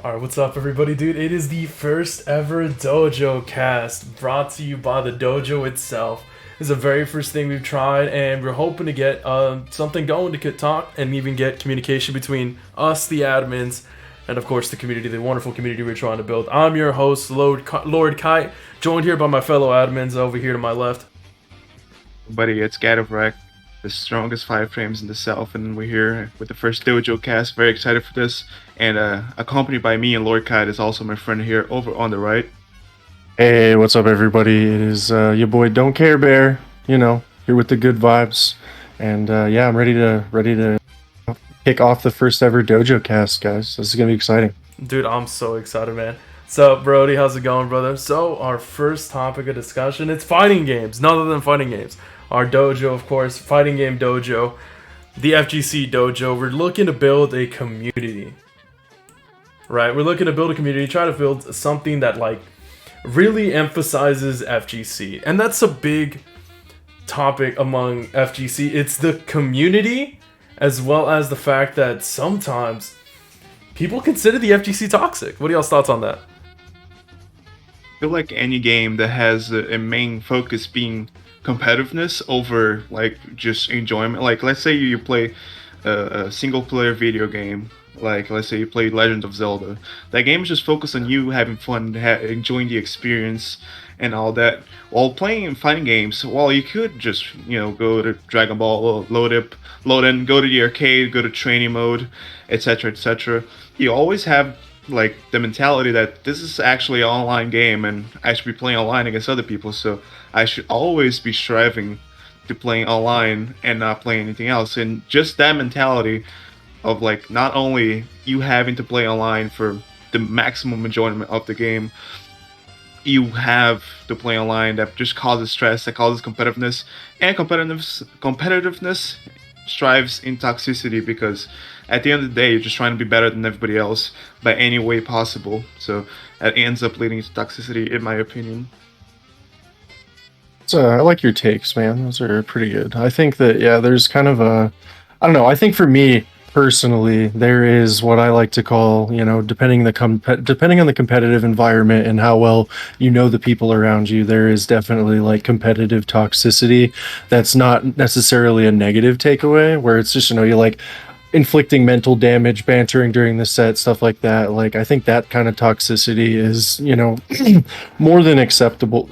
Alright, what's up, everybody, dude? It is the first ever DojoCast brought to you by the dojo itself. This is the very first thing we've tried, and we're hoping to get something going to talk and even get communication between us, the admins, and of course the community, the wonderful community we're trying to build. I'm your host, Lord Kite, joined here by my fellow admins over here to my left. Buddy, it's Gadovrak, the strongest five frames in the South, and we're here with the first DojoCast. Very excited for this, and accompanied by me and Lord Kite is also my friend here over on the right. Hey, what's up, everybody? It is your boy Don't Care Bear. You know, here with the good vibes, and yeah, I'm ready to kick off the first ever DojoCast, guys. This is gonna be exciting. Dude, I'm so excited, man. So, Brody, how's it going, brother? So, our first topic of discussion, it's fighting games, none other than fighting games. Our dojo, of course, fighting game dojo, the FGC dojo. We're looking to build a community, right? We're looking to build a community, try to build something that, like, really emphasizes FGC. And that's a big topic among FGC. It's the community, as well as the fact that sometimes people consider the FGC toxic. What are y'all's thoughts on that? I feel like any game that has a main focus being competitiveness over like just enjoyment. Like, let's say you play a single player video game. Like, let's say you play Legend of Zelda. That game is just focused on you having fun, enjoying the experience, and all that. While playing fighting games, while you could just go to Dragon Ball, load in, go to the arcade, go to training mode, etc., etc. You always have like the mentality that this is actually an online game, and I should be playing online against other people. So I should always be striving to playing online and not playing anything else. And just that mentality of like not only you having to play online for the maximum enjoyment of the game, you have to play online that just causes stress, that causes competitiveness, and competitiveness strives in toxicity, because at the end of the day you're just trying to be better than everybody else by any way possible. So that ends up leading to toxicity, in my opinion. So I like your takes, man. Those are pretty good. I think that there's kind of I don't know. I think for me personally, there is what I like to call, depending on the competitive environment and how well you know the people around you, there is definitely like competitive toxicity. That's not necessarily a negative takeaway, where it's just you like inflicting mental damage, bantering during the set, stuff like that. Like, I think that kind of toxicity is, more than acceptable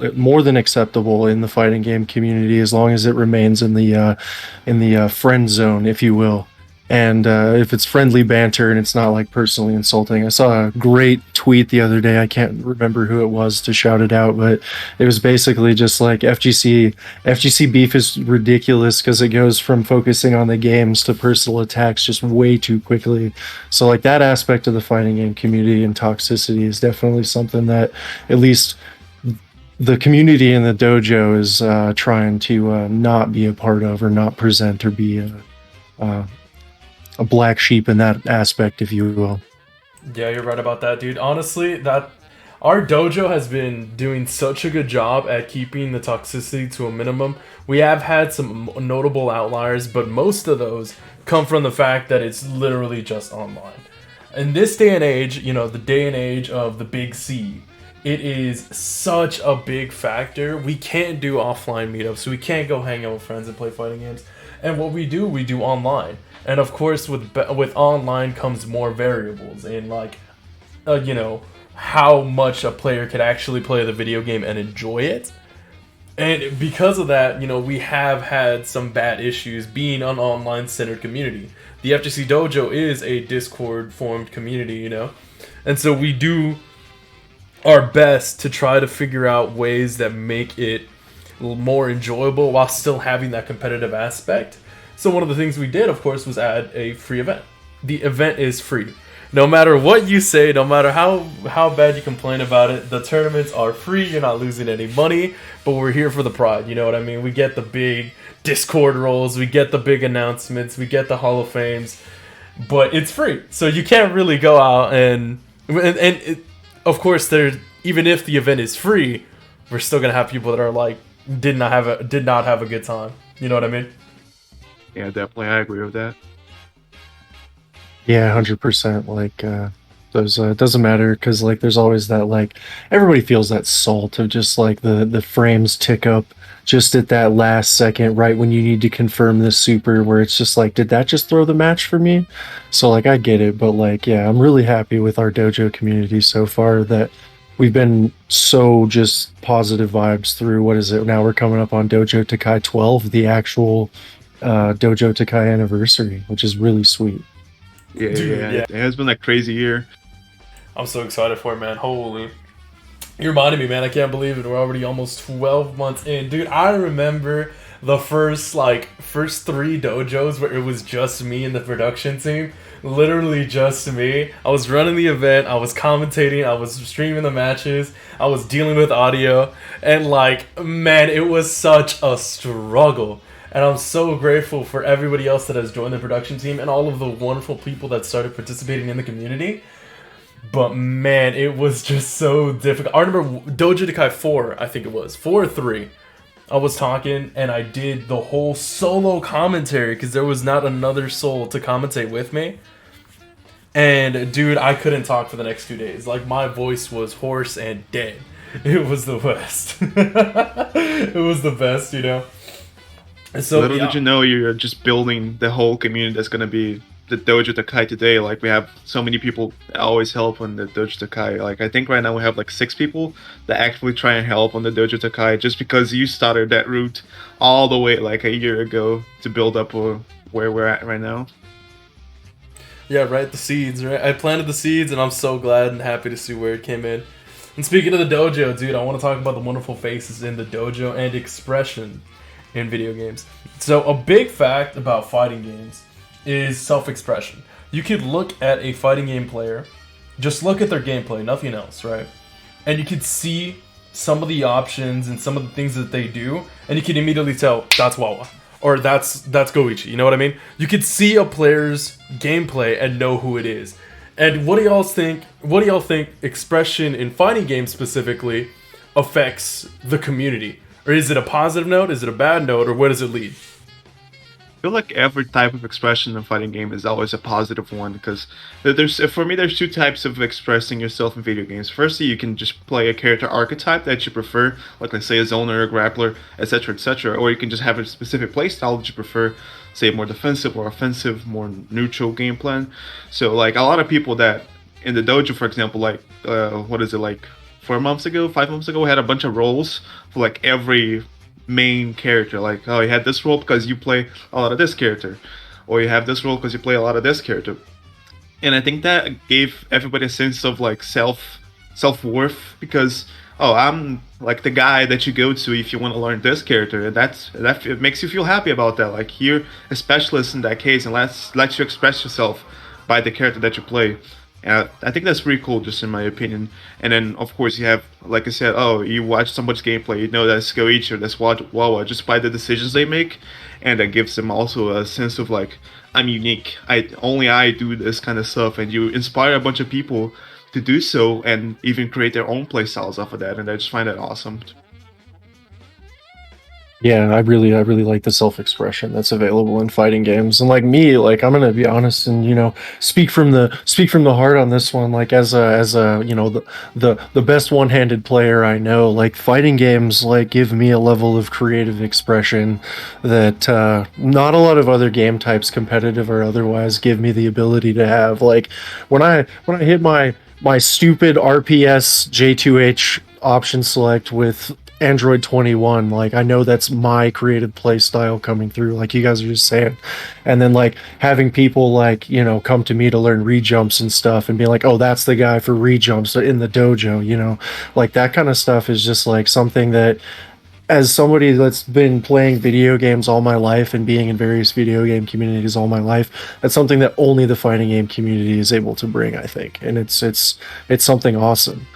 in the fighting game community, as long as it remains in the friend zone, if you will. And if it's friendly banter and it's not like personally insulting. I saw a great tweet the other day. I can't remember who it was to shout it out, but it was basically just like FGC beef is ridiculous because it goes from focusing on the games to personal attacks just way too quickly. So like that aspect of the fighting game community and toxicity is definitely something that at least the community in the dojo is trying to not be a part of, or not present, or be a black sheep in that aspect, if you will. Yeah, you're right about that, dude. Honestly, that our dojo has been doing such a good job at keeping the toxicity to a minimum. We have had some notable outliers, but most of those come from the fact that it's literally just online. In this day and age, the day and age of the big C, it is such a big factor. We can't do offline meetups, so we can't go hang out with friends and play fighting games. And what we do online. And of course, with online comes more variables in like, how much a player could actually play the video game and enjoy it. And because of that, we have had some bad issues being an online-centered community. The FGC Dojo is a Discord-formed community, and so we do our best to try to figure out ways that make it more enjoyable while still having that competitive aspect. So one of the things we did, of course, was add a free event. The event is free. No matter what you say, no matter how bad you complain about it, the tournaments are free. You're not losing any money, but we're here for the pride. You know what I mean? We get the big Discord roles, we get the big announcements, we get the Hall of Fames, but it's free. So you can't really go out and of course, even if the event is free, we're still gonna have people that are like did not have a good time. You know what I mean? Yeah, definitely, I agree with that. Yeah, 100%. Like, Those it doesn't matter because like there's always that like everybody feels that salt of just like the frames tick up just at that last second right when you need to confirm this super where it's just like did that just throw the match for me? So like I get it, but like yeah, I'm really happy with our dojo community so far that we've been so just positive vibes through what is it now we're coming up on Dojo Takai 12, the actual Dojo Takai anniversary, which is really sweet. Yeah, Dude, yeah, yeah. it has been a crazy year. I'm so excited for it, man. Holy. You reminded me, man. I can't believe it. We're already almost 12 months in. Dude, I remember the first three dojos where it was just me and the production team. Literally just me. I was running the event. I was commentating. I was streaming the matches. I was dealing with audio. And, like, man, it was such a struggle. And I'm so grateful for everybody else that has joined the production team and all of the wonderful people that started participating in the community. But man, it was just so difficult. I remember Dojo Takai 4, I think it was. 4 or 3. I was talking and I did the whole solo commentary because there was not another soul to commentate with me. And dude, I couldn't talk for the next 2 days. Like my voice was hoarse and dead. It was the best. It was the best, you know? So, Little yeah. did you know you're just building the whole community that's gonna be the Dojo Takai today. Like we have so many people that always help on the Dojo Takai. Like I think right now we have like 6 people that actively try and help on the Dojo Takai just because you started that route all the way like a year ago to build up where we're at right now. Yeah, right. The seeds, right? I planted the seeds, and I'm so glad and happy to see where it came in. And speaking of the dojo, dude, I want to talk about the wonderful faces in the dojo and expression in video games. So, a big fact about fighting games is self-expression. You could look at a fighting game player, just look at their gameplay, nothing else, right? And you could see some of the options and some of the things that they do, and you can immediately tell that's Wawa or that's Goichi. You know what I mean? You could see a player's gameplay and know who it is. And what do y'all think? What do y'all think expression in fighting games specifically affects the community? Or is it a positive note? Is it a bad note? Or where does it lead? I feel like every type of expression in a fighting game is always a positive one because for me there's 2 types of expressing yourself in video games. Firstly, you can just play a character archetype that you prefer, like let's say a zoner, a grappler, etc., or you can just have a specific playstyle that you prefer, say more defensive or offensive, more neutral game plan. So like a lot of people that in the dojo, for example, like what is it like 4 months ago, 5 months ago, we had a bunch of roles for like every main character. Like, oh, you had this role because you play a lot of this character, or you have this role because you play a lot of this character. And I think that gave everybody a sense of like self-worth because oh, I'm like the guy that you go to if you want to learn this character, and that it makes you feel happy about that. Like you're a specialist in that case, and lets you express yourself by the character that you play. I think that's pretty cool, just in my opinion. And then, of course, you have, like I said, oh, you watch somebody's gameplay, you know that's Goichi or that's Wawa just by the decisions they make, and that gives them also a sense of like, I'm unique. I do this kind of stuff, and you inspire a bunch of people to do so, and even create their own play styles off of that, and I just find that awesome. Yeah, I really like the self-expression that's available in fighting games. And like me, like I'm gonna be honest and speak from the heart on this one. Like as a the best one-handed player I know, like fighting games like give me a level of creative expression that not a lot of other game types, competitive or otherwise, give me the ability to have. Like when I hit my stupid RPS J2H option select with Android 21, like I know that's my creative play style coming through, like you guys are just saying. And then like having people like come to me to learn re-jumps and stuff and be like, oh, that's the guy for re-jumps in the dojo, like that kind of stuff is just like something that, as somebody that's been playing video games all my life and being in various video game communities all my life, that's something that only the fighting game community is able to bring, I think. And it's something awesome.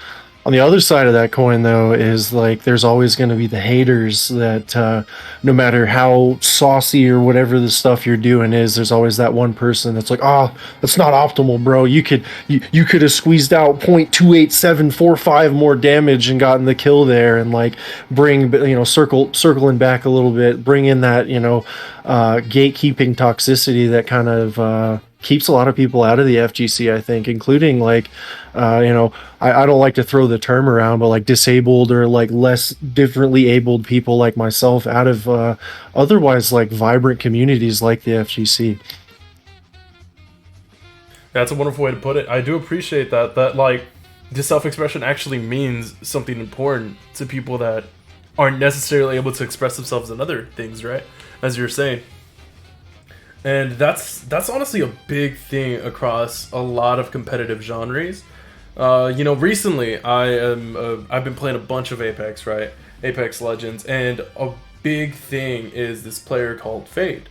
On the other side of that coin, though, is like there's always going to be the haters that no matter how saucy or whatever the stuff you're doing is, there's always that one person that's like, oh, that's not optimal, bro. You could have squeezed out 0.28745 more damage and gotten the kill there, and like bring circling back a little bit, bring in that gatekeeping toxicity that kind of keeps a lot of people out of the FGC, I think, including like, I don't like to throw the term around, but like disabled or like less differently abled people like myself out of otherwise like vibrant communities like the FGC. That's a wonderful way to put it. I do appreciate that. That like the self-expression actually means something important to people that aren't necessarily able to express themselves in other things, right? As you're saying. And that's honestly a big thing across a lot of competitive genres. Recently I've been playing a bunch of Apex, right? Apex Legends, and a big thing is this player called Fade.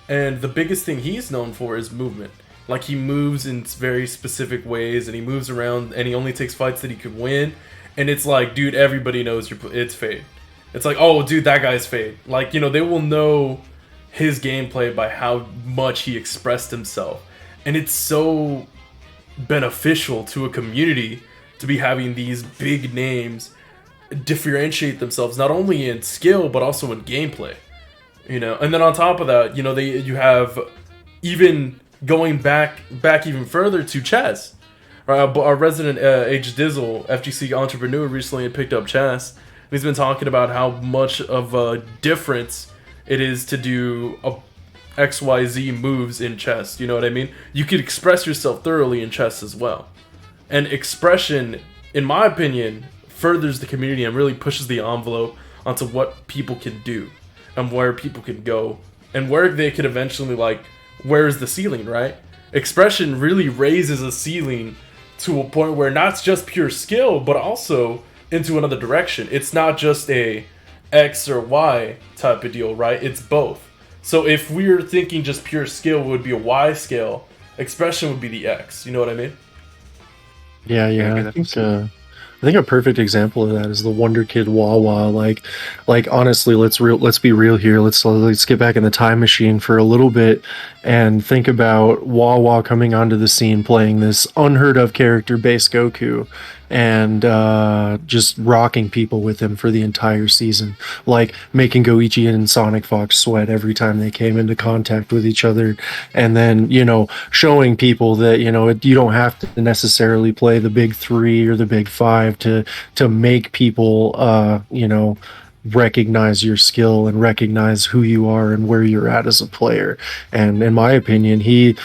And the biggest thing he's known for is movement. Like he moves in very specific ways, and he moves around, and he only takes fights that he could win. And it's like, dude, everybody knows it's Fade. It's like, oh, dude, that guy's Fade. Like, they will know his gameplay by how much he expressed himself. And it's so beneficial to a community to be having these big names differentiate themselves not only in skill but also in gameplay. And then on top of that, you have even going back even further to Chess. Our resident H Dizzle, FGC entrepreneur, recently had picked up Chess. And he's been talking about how much of a difference it is to do a XYZ moves in chess. You know what I mean? You could express yourself thoroughly in chess as well. And expression, in my opinion, furthers the community and really pushes the envelope onto what people can do and where people can go and where they could eventually, like, where's the ceiling, right? Expression really raises a ceiling to a point where not just pure skill, but also into another direction. It's not just a X or Y type of deal, right? It's both. So if we're thinking just pure skill would be a Y scale, expression would be the X. You know what I mean? Yeah. I think a perfect example of that is the Wonder Kid Wawa. Like honestly, let's be real here. Let's get back in the time machine for a little bit and think about Wawa coming onto the scene playing this unheard of character, Base Goku, and just rocking people with him for the entire season, like making Goichi and Sonic Fox sweat every time they came into contact with each other, and then showing people that you don't have to necessarily play the big three or the big five to make people recognize your skill and recognize who you are and where you're at as a player. And in my opinion, he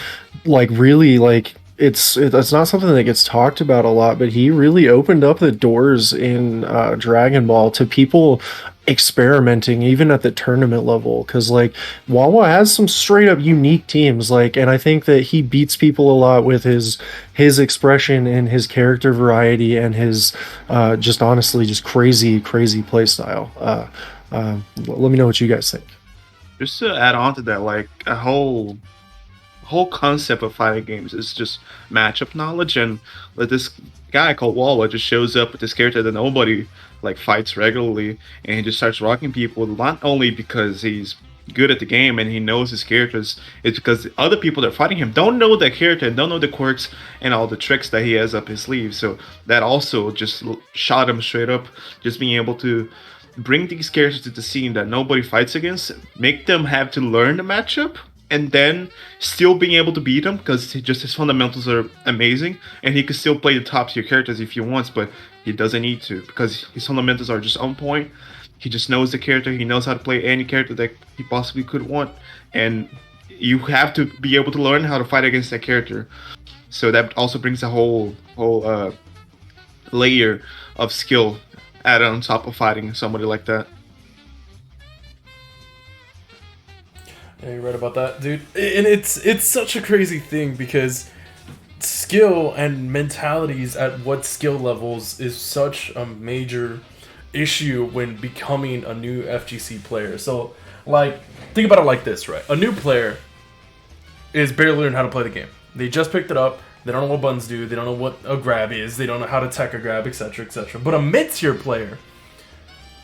it's not something that gets talked about a lot, but he really opened up the doors in Dragon Ball to people experimenting even at the tournament level, because like Wawa has some straight up unique teams, and I think that he beats people a lot with his expression and his character variety and his just honestly just crazy play style. Let me know what you guys think. Just to add on to that, like a whole concept of fighting games is just matchup knowledge, and this guy called Wawa just shows up with this character that nobody like fights regularly, and he just starts rocking people, not only because he's good at the game and he knows his characters, it's because the other people that are fighting him don't know that character and don't know the quirks and all the tricks that he has up his sleeve. So that also just shot him straight up, just being able to bring these characters to the scene that nobody fights against, make them have to learn the matchup, and then still being able to beat him because just his fundamentals are amazing, and he could still play the top tier characters if he wants, but he doesn't need to because his fundamentals are just on point. He just knows the character. He knows how to play any character that he possibly could want, and you have to be able to learn how to fight against that character. So that also brings a whole layer of skill added on top of fighting somebody like that. Yeah, you're right about that, dude. And it's such a crazy thing because skill and mentalities at what skill levels is such a major issue when becoming a new FGC player. So, like, think about it like this, right? A new player is barely learning how to play the game. They just picked it up. They don't know what buttons do. They don't know what a grab is. They don't know how to tech a grab, etc., etc. But a mid-tier player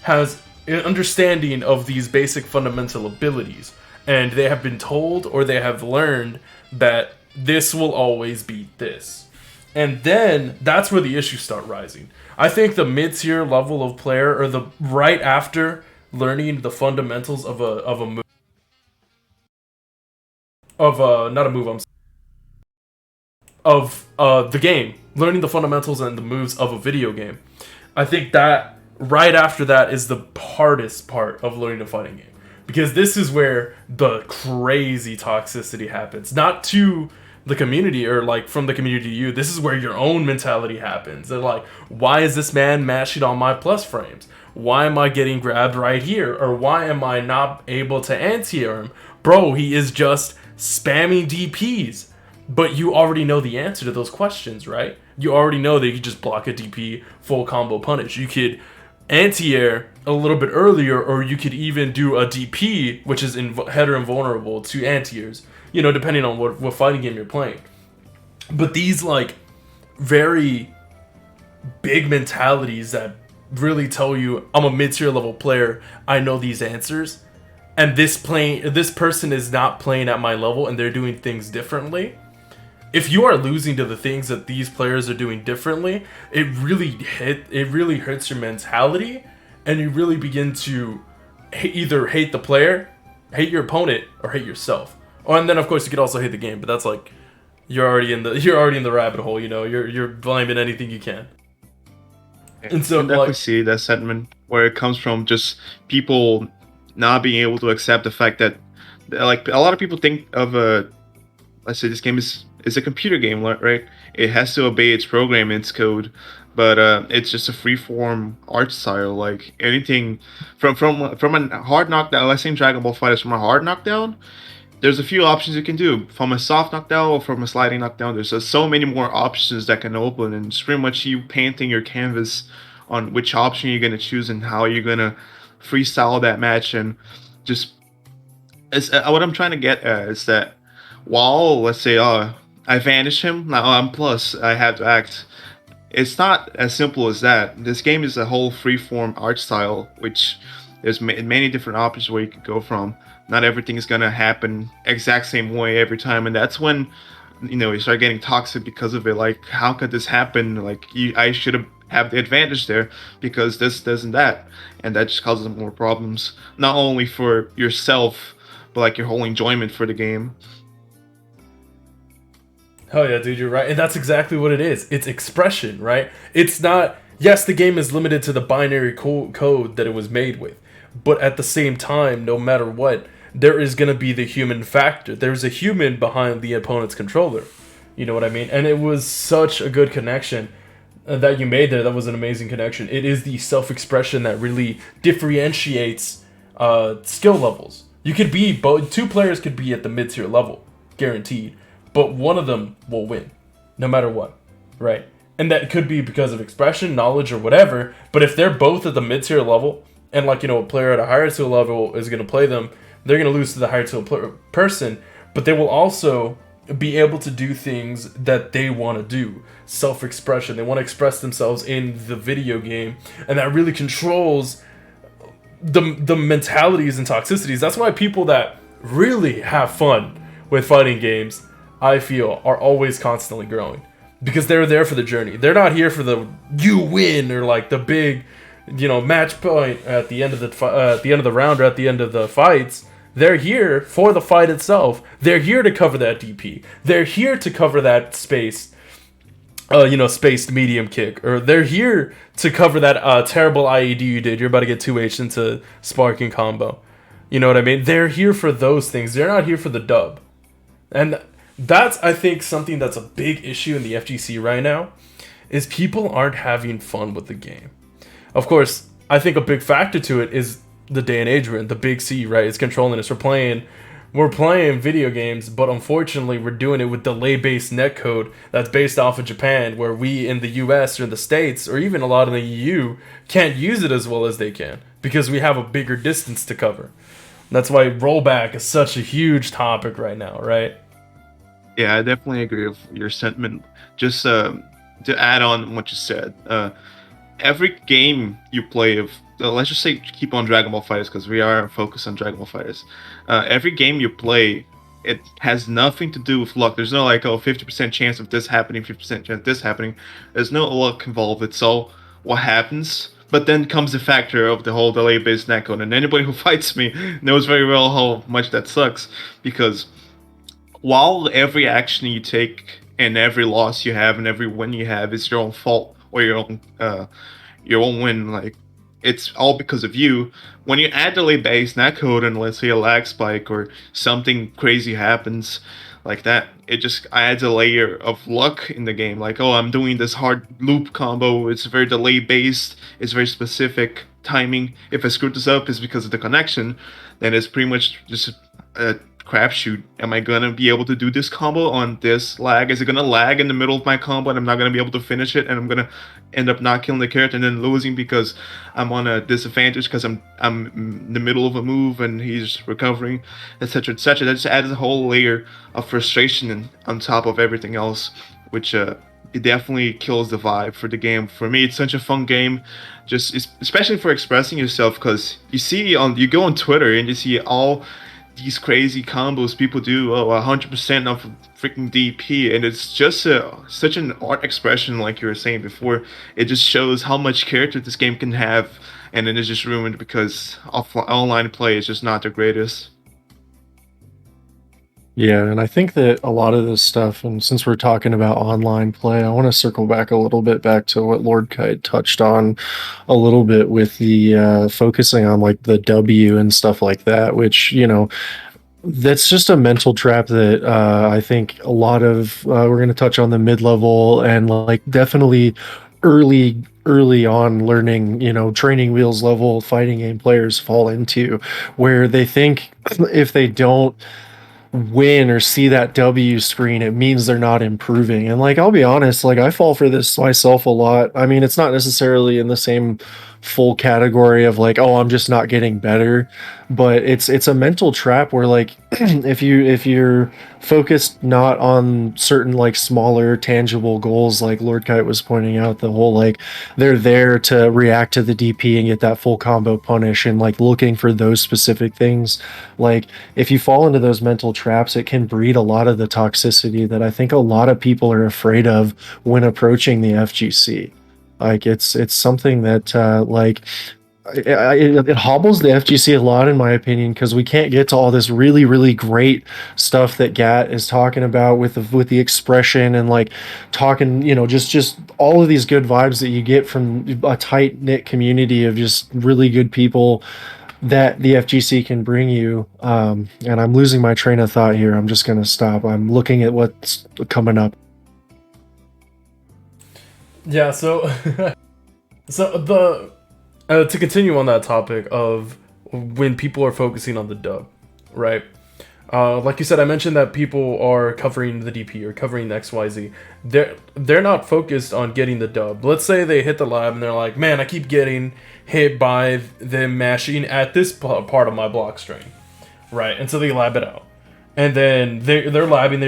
has an understanding of these basic fundamental abilities. And they have been told or they have learned that this will always beat this. And then that's where the issues start rising. I think the mid-tier level of player, or the right after learning the fundamentals of a move, not a move, of the game, learning the fundamentals and the moves of a video game. I think that right after that is the hardest part of learning a fighting game, because this is where the crazy toxicity happens. Not to the community or like from the community to you. This is where your own mentality happens. They're like, why is this man mashing on my plus frames? Why am I getting grabbed right here? Or why am I not able to anti-air him? Bro, he is just spamming DPs. But you already know the answer to those questions, right? You already know that you could just block a DP, full combo punish. You could anti-air a little bit earlier, or you could even do a DP, which is header invulnerable to anti-airs, you know, depending on what fighting game you're playing. But these, like, very big mentalities that really tell you, I'm a mid-tier level player, I know these answers, and this person is not playing at my level and they're doing things differently. If you are losing to the things that these players are doing differently, it really hurts your mentality, and you really begin to either hate the player, hate your opponent, or hate yourself. Oh, and then of course you could also hate the game, but that's like you're already in the rabbit hole. You know, you're blaming anything you can. And so, I definitely see that sentiment where it comes from, just people not being able to accept the fact that, like, a lot of people think of let's say this game is a computer game, right? It has to obey its program, its code, but it's just a free-form art style. Like anything from a hard knockdown, let's say in Dragon Ball FighterZ, from a hard knockdown, there's a few options you can do. From a soft knockdown or from a sliding knockdown, there's just so many more options that can open, and it's pretty much you painting your canvas on which option you're gonna choose and how you're gonna freestyle that match. And just what I'm trying to get at is that while, let's say, I vanish him, now I'm plus, I have to act. It's not as simple as that. This game is a whole free-form art style, which there's many different options where you could go from. Not everything is gonna happen exact same way every time, and that's when, you know, you start getting toxic because of it. Like, how could this happen? Like, I should have the advantage there because this and that, and that just causes more problems, not only for yourself, but like your whole enjoyment for the game. Hell yeah, dude, you're right. And that's exactly what it is. It's expression, right? It's not... Yes, the game is limited to the binary code that it was made with. But at the same time, no matter what, there is going to be the human factor. There's a human behind the opponent's controller. You know what I mean? And it was such a good connection that you made there. That was an amazing connection. It is the self-expression that really differentiates skill levels. You could be... Two players could be at the mid-tier level, guaranteed. But one of them will win, no matter what, right? And that could be because of expression, knowledge, or whatever. But if they're both at the mid-tier level, and like, you know, a player at a higher tier level is going to play them, they're going to lose to the higher tier person. But they will also be able to do things that they want to do. Self-expression. They want to express themselves in the video game. And that really controls the mentalities and toxicities. That's why people that really have fun with fighting games, I feel, are always constantly growing, because they're there for the journey. They're not here for the you win or like the big, you know, match point at the end of the round or at the end of the fights. They're here for the fight itself. They're here to cover that DP. They're here to cover that spaced medium kick, or they're here to cover that terrible IED you did. You're about to get 2H into sparking combo. You know what I mean? They're here for those things. They're not here for the dub. And that's, I think, something that's a big issue in the FGC right now, is people aren't having fun with the game. Of course, I think a big factor to it is the day and age we're in, the big C, right? It's controlling us. We're playing video games, but unfortunately we're doing it with delay-based netcode that's based off of Japan, where we in the US or in the States, or even a lot in the EU, can't use it as well as they can, because we have a bigger distance to cover. That's why rollback is such a huge topic right now, right? Yeah, I definitely agree with your sentiment. Just to add on what you said, every game you play of, let's just say keep on Dragon Ball FighterZ, because we are focused on Dragon Ball FighterZ. Every game you play, it has nothing to do with luck. There's no like, 50% chance of this happening, 50% chance of this happening. There's no luck involved. It's all what happens. But then comes the factor of the whole delay-based netcode, and anybody who fights me knows very well how much that sucks, because while every action you take and every loss you have and every win you have is your own fault or your own win. Like it's all because of you. When you add delay based netcode and let's say a lag spike or something crazy happens like that, it just adds a layer of luck in the game. Like, oh, I'm doing this hard loop combo. It's very delay based. It's very specific timing. If I screwed this up, it's because of the connection. Then it's pretty much just a crapshoot. Am I gonna be able to do this combo on this lag? Is it gonna lag in the middle of my combo and I'm not gonna be able to finish it, and I'm gonna end up not killing the character and then losing because I'm on a disadvantage because I'm in the middle of a move and he's recovering, etc., etc. That just adds a whole layer of frustration on top of everything else, which it definitely kills the vibe for the game. For me, it's such a fun game, just especially for expressing yourself, because you go on Twitter and you see all these crazy combos people do, 100% of freaking DP, and it's just such an art expression, like you were saying before. It just shows how much character this game can have, and then it's just ruined because online play is just not the greatest. Yeah, and I think that a lot of this stuff, and since we're talking about online play, I want to circle back a little bit back to what Lord Kite touched on a little bit with the focusing on like the W and stuff like that, which, that's just a mental trap that I think a lot of we're going to touch on the mid-level and like definitely early on learning, training wheels level fighting game players fall into, where they think if they don't win or see that W screen, it means they're not improving. And like, I'll be honest, like I fall for this myself a lot. I mean, it's not necessarily in the same full category of like, oh, I'm just not getting better, but it's a mental trap where like if you're focused not on certain like smaller tangible goals, like Lord Kite was pointing out, the whole like they're there to react to the DP and get that full combo punish, and like looking for those specific things. Like if you fall into those mental traps, it can breed a lot of the toxicity that I think a lot of people are afraid of when approaching the FGC. Like it's something that it hobbles the FGC a lot, in my opinion, because we can't get to all this really, really great stuff that Gat is talking about with the expression and like talking, just all of these good vibes that you get from a tight knit community of just really good people that the FGC can bring you. And I'm losing my train of thought here. I'm just gonna stop. I'm looking at what's coming up. Yeah, so to continue on that topic of when people are focusing on the dub, right? Like you said, I mentioned that people are covering the DP or covering the XYZ. They're not focused on getting the dub. Let's say they hit the lab and they're like, man, I keep getting hit by them mashing at this part of my block string, right? And so they lab it out. And then they're labbing,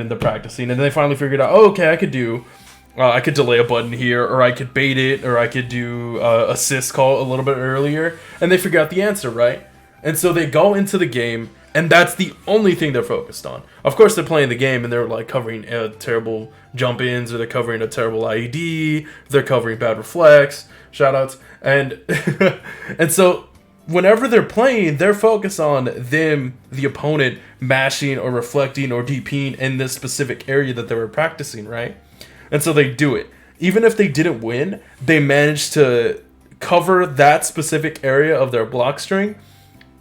they're practicing, and then they finally figured out, oh, okay, I could delay a button here, or I could bait it, or I could do assist call a little bit earlier, and they figure out the answer, right? And so they go into the game, and that's the only thing they're focused on. Of course, they're playing the game, and they're like covering terrible jump-ins, or they're covering a terrible IED, they're covering bad reflex, shoutouts, and and so whenever they're playing, they're focused on the opponent, mashing or reflecting or DPing in this specific area that they were practicing, right? And so they do it. Even if they didn't win, they managed to cover that specific area of their block string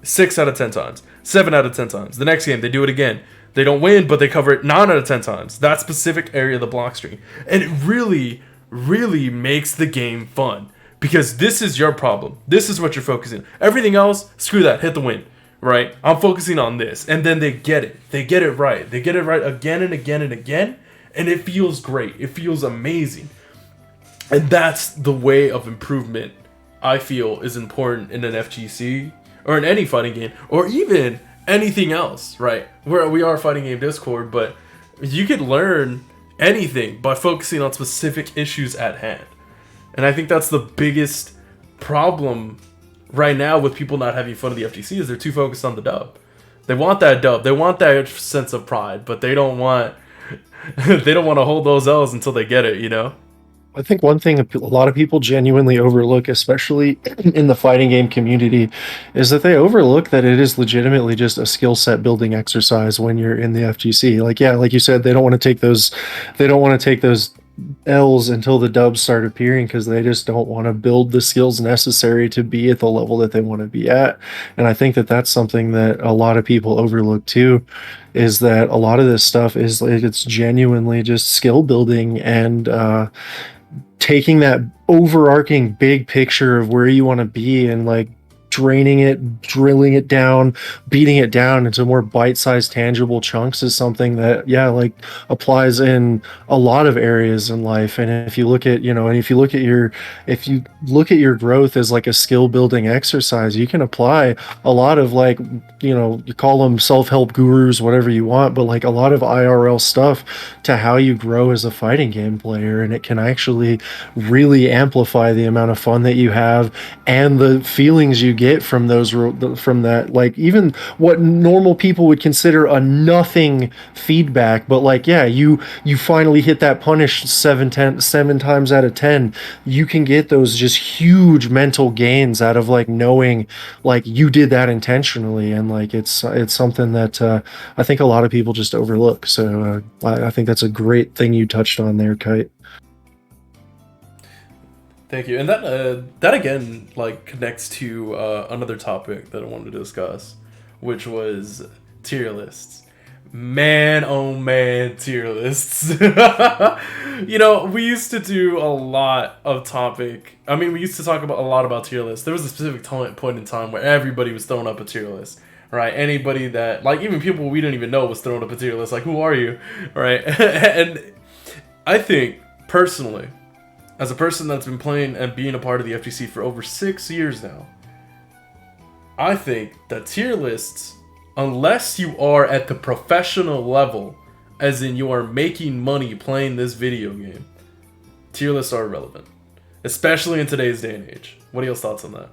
6 out of 10 times, 7 out of 10 times. The next game, they do it again. They don't win, but they cover it 9 out of 10 times. That specific area of the block string. And it really, really makes the game fun. Because this is your problem. This is what you're focusing on. Everything else, screw that, hit the win. Right? I'm focusing on this. And then they get it. They get it right. They get it right again and again and again. And it feels great. It feels amazing. And that's the way of improvement I feel is important in an FGC or in any fighting game or even anything else, right? Where we are fighting game Discord, but you could learn anything by focusing on specific issues at hand. And I think that's the biggest problem right now with people not having fun of the FGC is they're too focused on the dub. They want that dub. They want that sense of pride, but they don't want to hold those L's until they get it, I think one thing a lot of people genuinely overlook, especially in the fighting game community, is that they overlook that it is legitimately just a skill set building exercise when you're in the FGC. Like, yeah, like you said, they don't want to take those L's until the dubs start appearing because they just don't want to build the skills necessary to be at the level that they want to be at. And I think that that's something that a lot of people overlook too, is that a lot of this stuff is like it's genuinely just skill building and taking that overarching big picture of where you want to be and like draining it, drilling it down, beating it down into more bite-sized tangible chunks is something that yeah, like applies in a lot of areas in life. And if you look at, and if you look at your growth as like a skill building exercise, you can apply a lot of like, you call them self-help gurus, whatever you want, but like a lot of IRL stuff to how you grow as a fighting game player. And it can actually really amplify the amount of fun that you have and the feelings you get from from that, like even what normal people would consider a nothing feedback, but like yeah, you finally hit that punish 7 times out of 10, you can get those just huge mental gains out of like knowing like you did that intentionally. And like it's something that I think a lot of people just overlook. So I think that's a great thing you touched on there, Kite. Thank you. And that again like connects to another topic that I wanted to discuss, which was tier lists. Man, oh man, tier lists. We used to do a lot of topic. I mean, we used to talk about a lot about tier lists. There was a specific point in time where everybody was throwing up a tier list, right? Anybody that, like, even people we didn't even know was throwing up a tier list. Like, who are you, right? And I think, personally, as a person that's been playing and being a part of the FGC for over 6 years now, I think that tier lists, unless you are at the professional level, as in you are making money playing this video game, tier lists are irrelevant. Especially in today's day and age. What are your thoughts on that?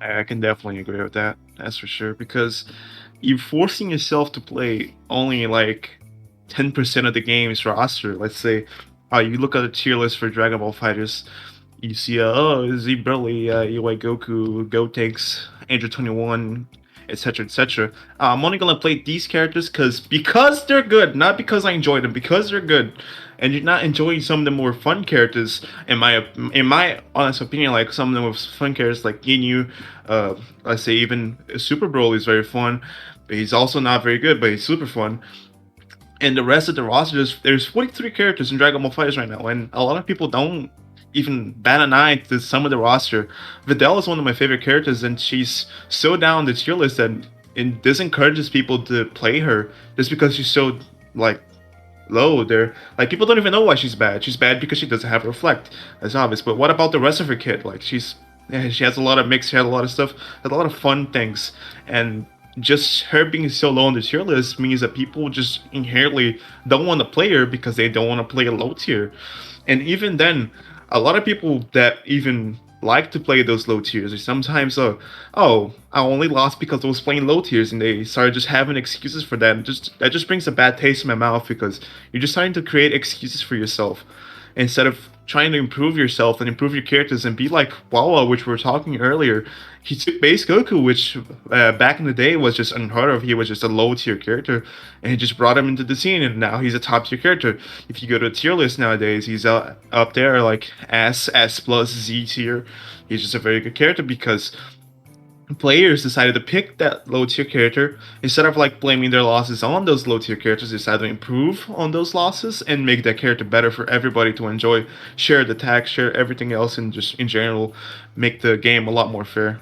I can definitely agree with that. That's for sure. Because you're forcing yourself to play only like 10% of the game's roster. Let's say, you look at the tier list for Dragon Ball Fighters. You see, Z Broly, UI Goku, Gotenks, Android 21, etc., etc. I'm only gonna play these characters because they're good, not because I enjoy them, because they're good. And you're not enjoying some of the more fun characters, in my honest opinion. Like some of the most fun characters, like Ginyu, let's say even Super Broly is very fun, but he's also not very good, but he's super fun. And the rest of the roster, there's 43 characters in Dragon Ball FighterZ right now, and a lot of people don't even bat an eye to some of the roster. Videl is one of my favorite characters, and she's so down the tier list that it disencourages people to play her just because she's so like low there. Like people don't even know why she's bad. She's bad because she doesn't have Reflect. That's obvious. But what about the rest of her kit? Like she has a lot of mix, she has a lot of stuff, has a lot of fun things, and just her being so low on the tier list means that people just inherently don't want to play her because they don't want to play a low tier. And even then, a lot of people that even like to play those low tiers, or sometimes, I only lost because I was playing low tiers, and they started just having excuses for that. And that just brings a bad taste in my mouth because you're just starting to create excuses for yourself instead of trying to improve yourself and improve your characters and be like Wawa, which we were talking earlier. He took base Goku, which back in the day was just unheard of. He was just a low tier character, and he just brought him into the scene, and now he's a top tier character. If you go to a tier list nowadays, he's up there like S plus Z tier. He's just a very good character because players decided to pick that low tier character instead of like blaming their losses on those low tier characters. They decided to improve on those losses and make that character better for everybody to enjoy, share the tax, share everything else, and just in general make the game a lot more fair.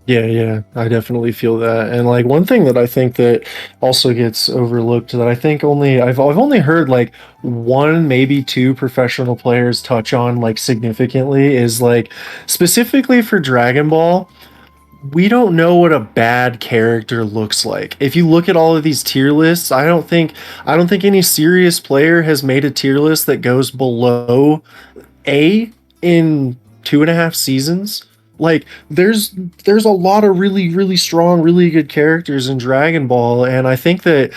Yeah, I definitely feel that. And like one thing that I think that also gets overlooked that I think I've only heard like one, maybe two professional players touch on like significantly is like specifically for Dragon Ball, we don't know what a bad character looks like. If you look at all of these tier lists, I don't think any serious player has made a tier list that goes below A in 2.5 seasons. Like there's a lot of really, really strong, really good characters in Dragon Ball, and I think that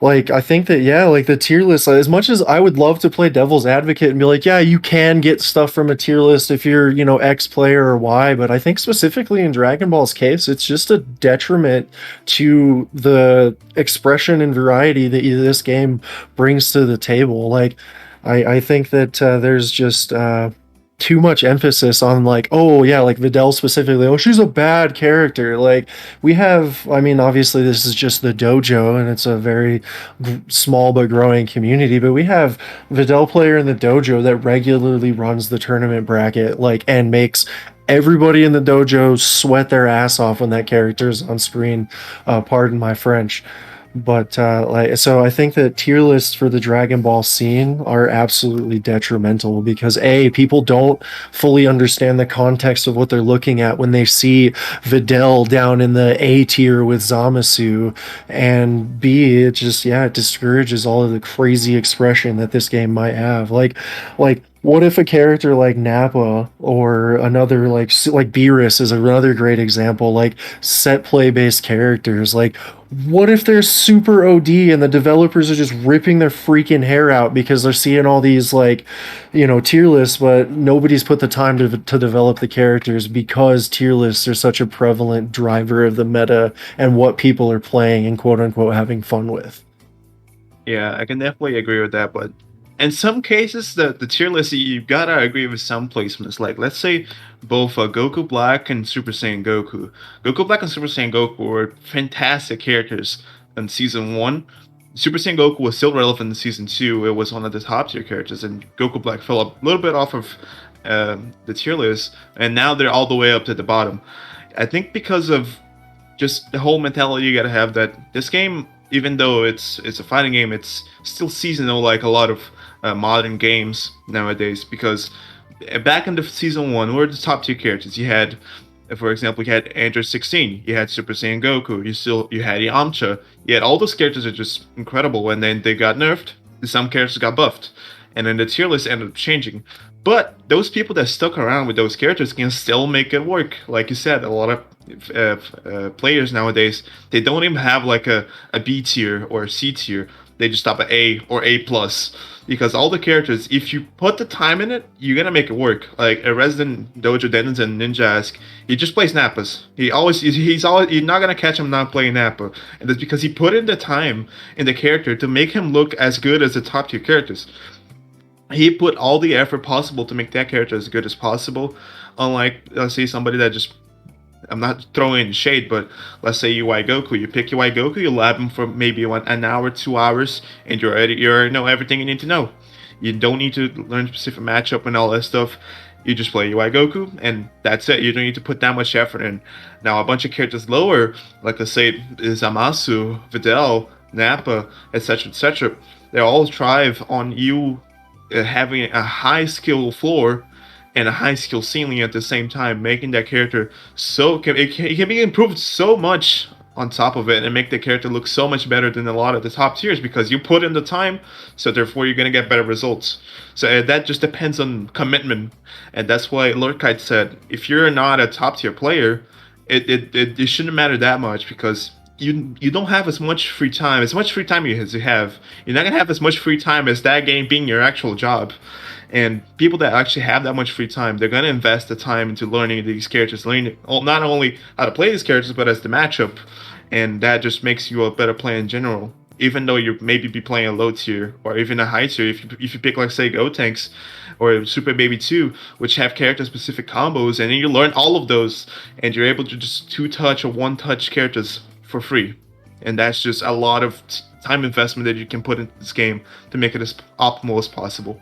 Like, I think that, yeah, like the tier list, as much as I would love to play devil's advocate and be like, yeah, you can get stuff from a tier list if you're, X player or Y, but I think specifically in Dragon Ball's case, it's just a detriment to the expression and variety that this game brings to the table. Like, I think that there's just too much emphasis on like, oh yeah, like Videl specifically, oh she's a bad character. Like we have, I mean, obviously this is just the dojo and it's a very small but growing community, but we have Videl player in the dojo that regularly runs the tournament bracket, like, and makes everybody in the dojo sweat their ass off when that character's on screen. Pardon my French. But like, so I think that tier lists for the Dragon Ball scene are absolutely detrimental because A, people don't fully understand the context of what they're looking at when they see Videl down in the A tier with Zamasu, and B, it just, yeah, it discourages all of the crazy expression that this game might have. Like what if a character like Nappa or another like Beerus is another great example, like set play based characters, like what if they're super OD and the developers are just ripping their freaking hair out because they're seeing all these like, tier lists, but nobody's put the time to develop the characters because tier lists are such a prevalent driver of the meta and what people are playing and quote unquote having fun with. Yeah, I can definitely agree with that, but in some cases, the tier list, you gotta agree with some placements. Like, let's say both Goku Black and Super Saiyan Goku. Goku Black and Super Saiyan Goku were fantastic characters in season one. Super Saiyan Goku was still relevant in season two. It was one of the top tier characters, and Goku Black fell a little bit off of the tier list, and now they're all the way up to the bottom. I think because of just the whole mentality you gotta have that this game, even though it's a fighting game, it's still seasonal like a lot of modern games nowadays. Because back in the season one, who were the top tier characters? You had, for example, you had Android 16, you had Super Saiyan Goku, you had Yamcha, you had all those characters are just incredible, and then they got nerfed. Some characters got buffed, and then the tier list ended up changing. But those people that stuck around with those characters can still make it work. Like you said, a lot of players nowadays, they don't even have like a B tier or a C tier. They just stop at A or A plus, because all the characters, if you put the time in it, you're gonna make it work. Like a resident Dojo Denizen Ninja, he just plays Nappas. He's always, you're not gonna catch him not playing Nappa, and that's because he put in the time in the character to make him look as good as the top tier characters. He put all the effort possible to make that character as good as possible. Unlike, let's say, somebody that just, I'm not throwing shade, but let's say UI Goku. You pick UI Goku, you lab him for maybe an hour, 2 hours, and you already know everything you need to know. You don't need to learn specific matchup and all that stuff. You just play UI Goku, and that's it. You don't need to put that much effort in. Now, a bunch of characters lower, like let's say Zamasu, Videl, Nappa, etc., they all thrive on you having a high skill floor and a high skill ceiling at the same time, making that character it can be improved so much on top of it and make the character look so much better than a lot of the top tiers because you put in the time, so therefore you're gonna get better results. So that just depends on commitment, and that's why Lord Kite said if you're not a top tier player, it shouldn't matter that much because you don't have as much free time as you have. You're not gonna have as much free time as that game being your actual job. And people that actually have that much free time, they're gonna invest the time into learning these characters, learning not only how to play these characters, but as the matchup, and that just makes you a better player in general. Even though you maybe be playing a low tier or even a high tier, if you pick like say Go Tanks or Super Baby 2, which have character specific combos, and then you learn all of those, and you're able to just two touch or one touch characters for free, and that's just a lot of time investment that you can put into this game to make it as optimal as possible.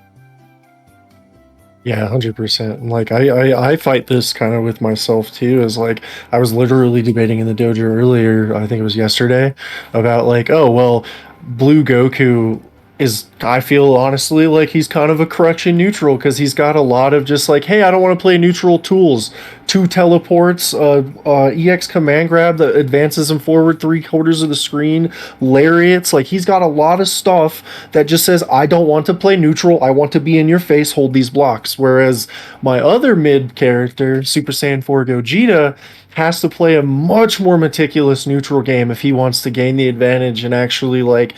Yeah, 100%. Like I fight this kind of with myself too. Is like I was literally debating in the dojo earlier, I think it was yesterday, about like, oh well, Blue Goku is, I feel honestly like he's kind of a crutch in neutral, because he's got a lot of just like, hey, I don't want to play neutral tools. Two teleports, EX command grab that advances him forward 3/4 of the screen, lariats. Like, he's got a lot of stuff that just says, I don't want to play neutral. I want to be in your face, hold these blocks. Whereas my other mid character, Super Saiyan 4 Gogeta, has to play a much more meticulous neutral game if he wants to gain the advantage and actually like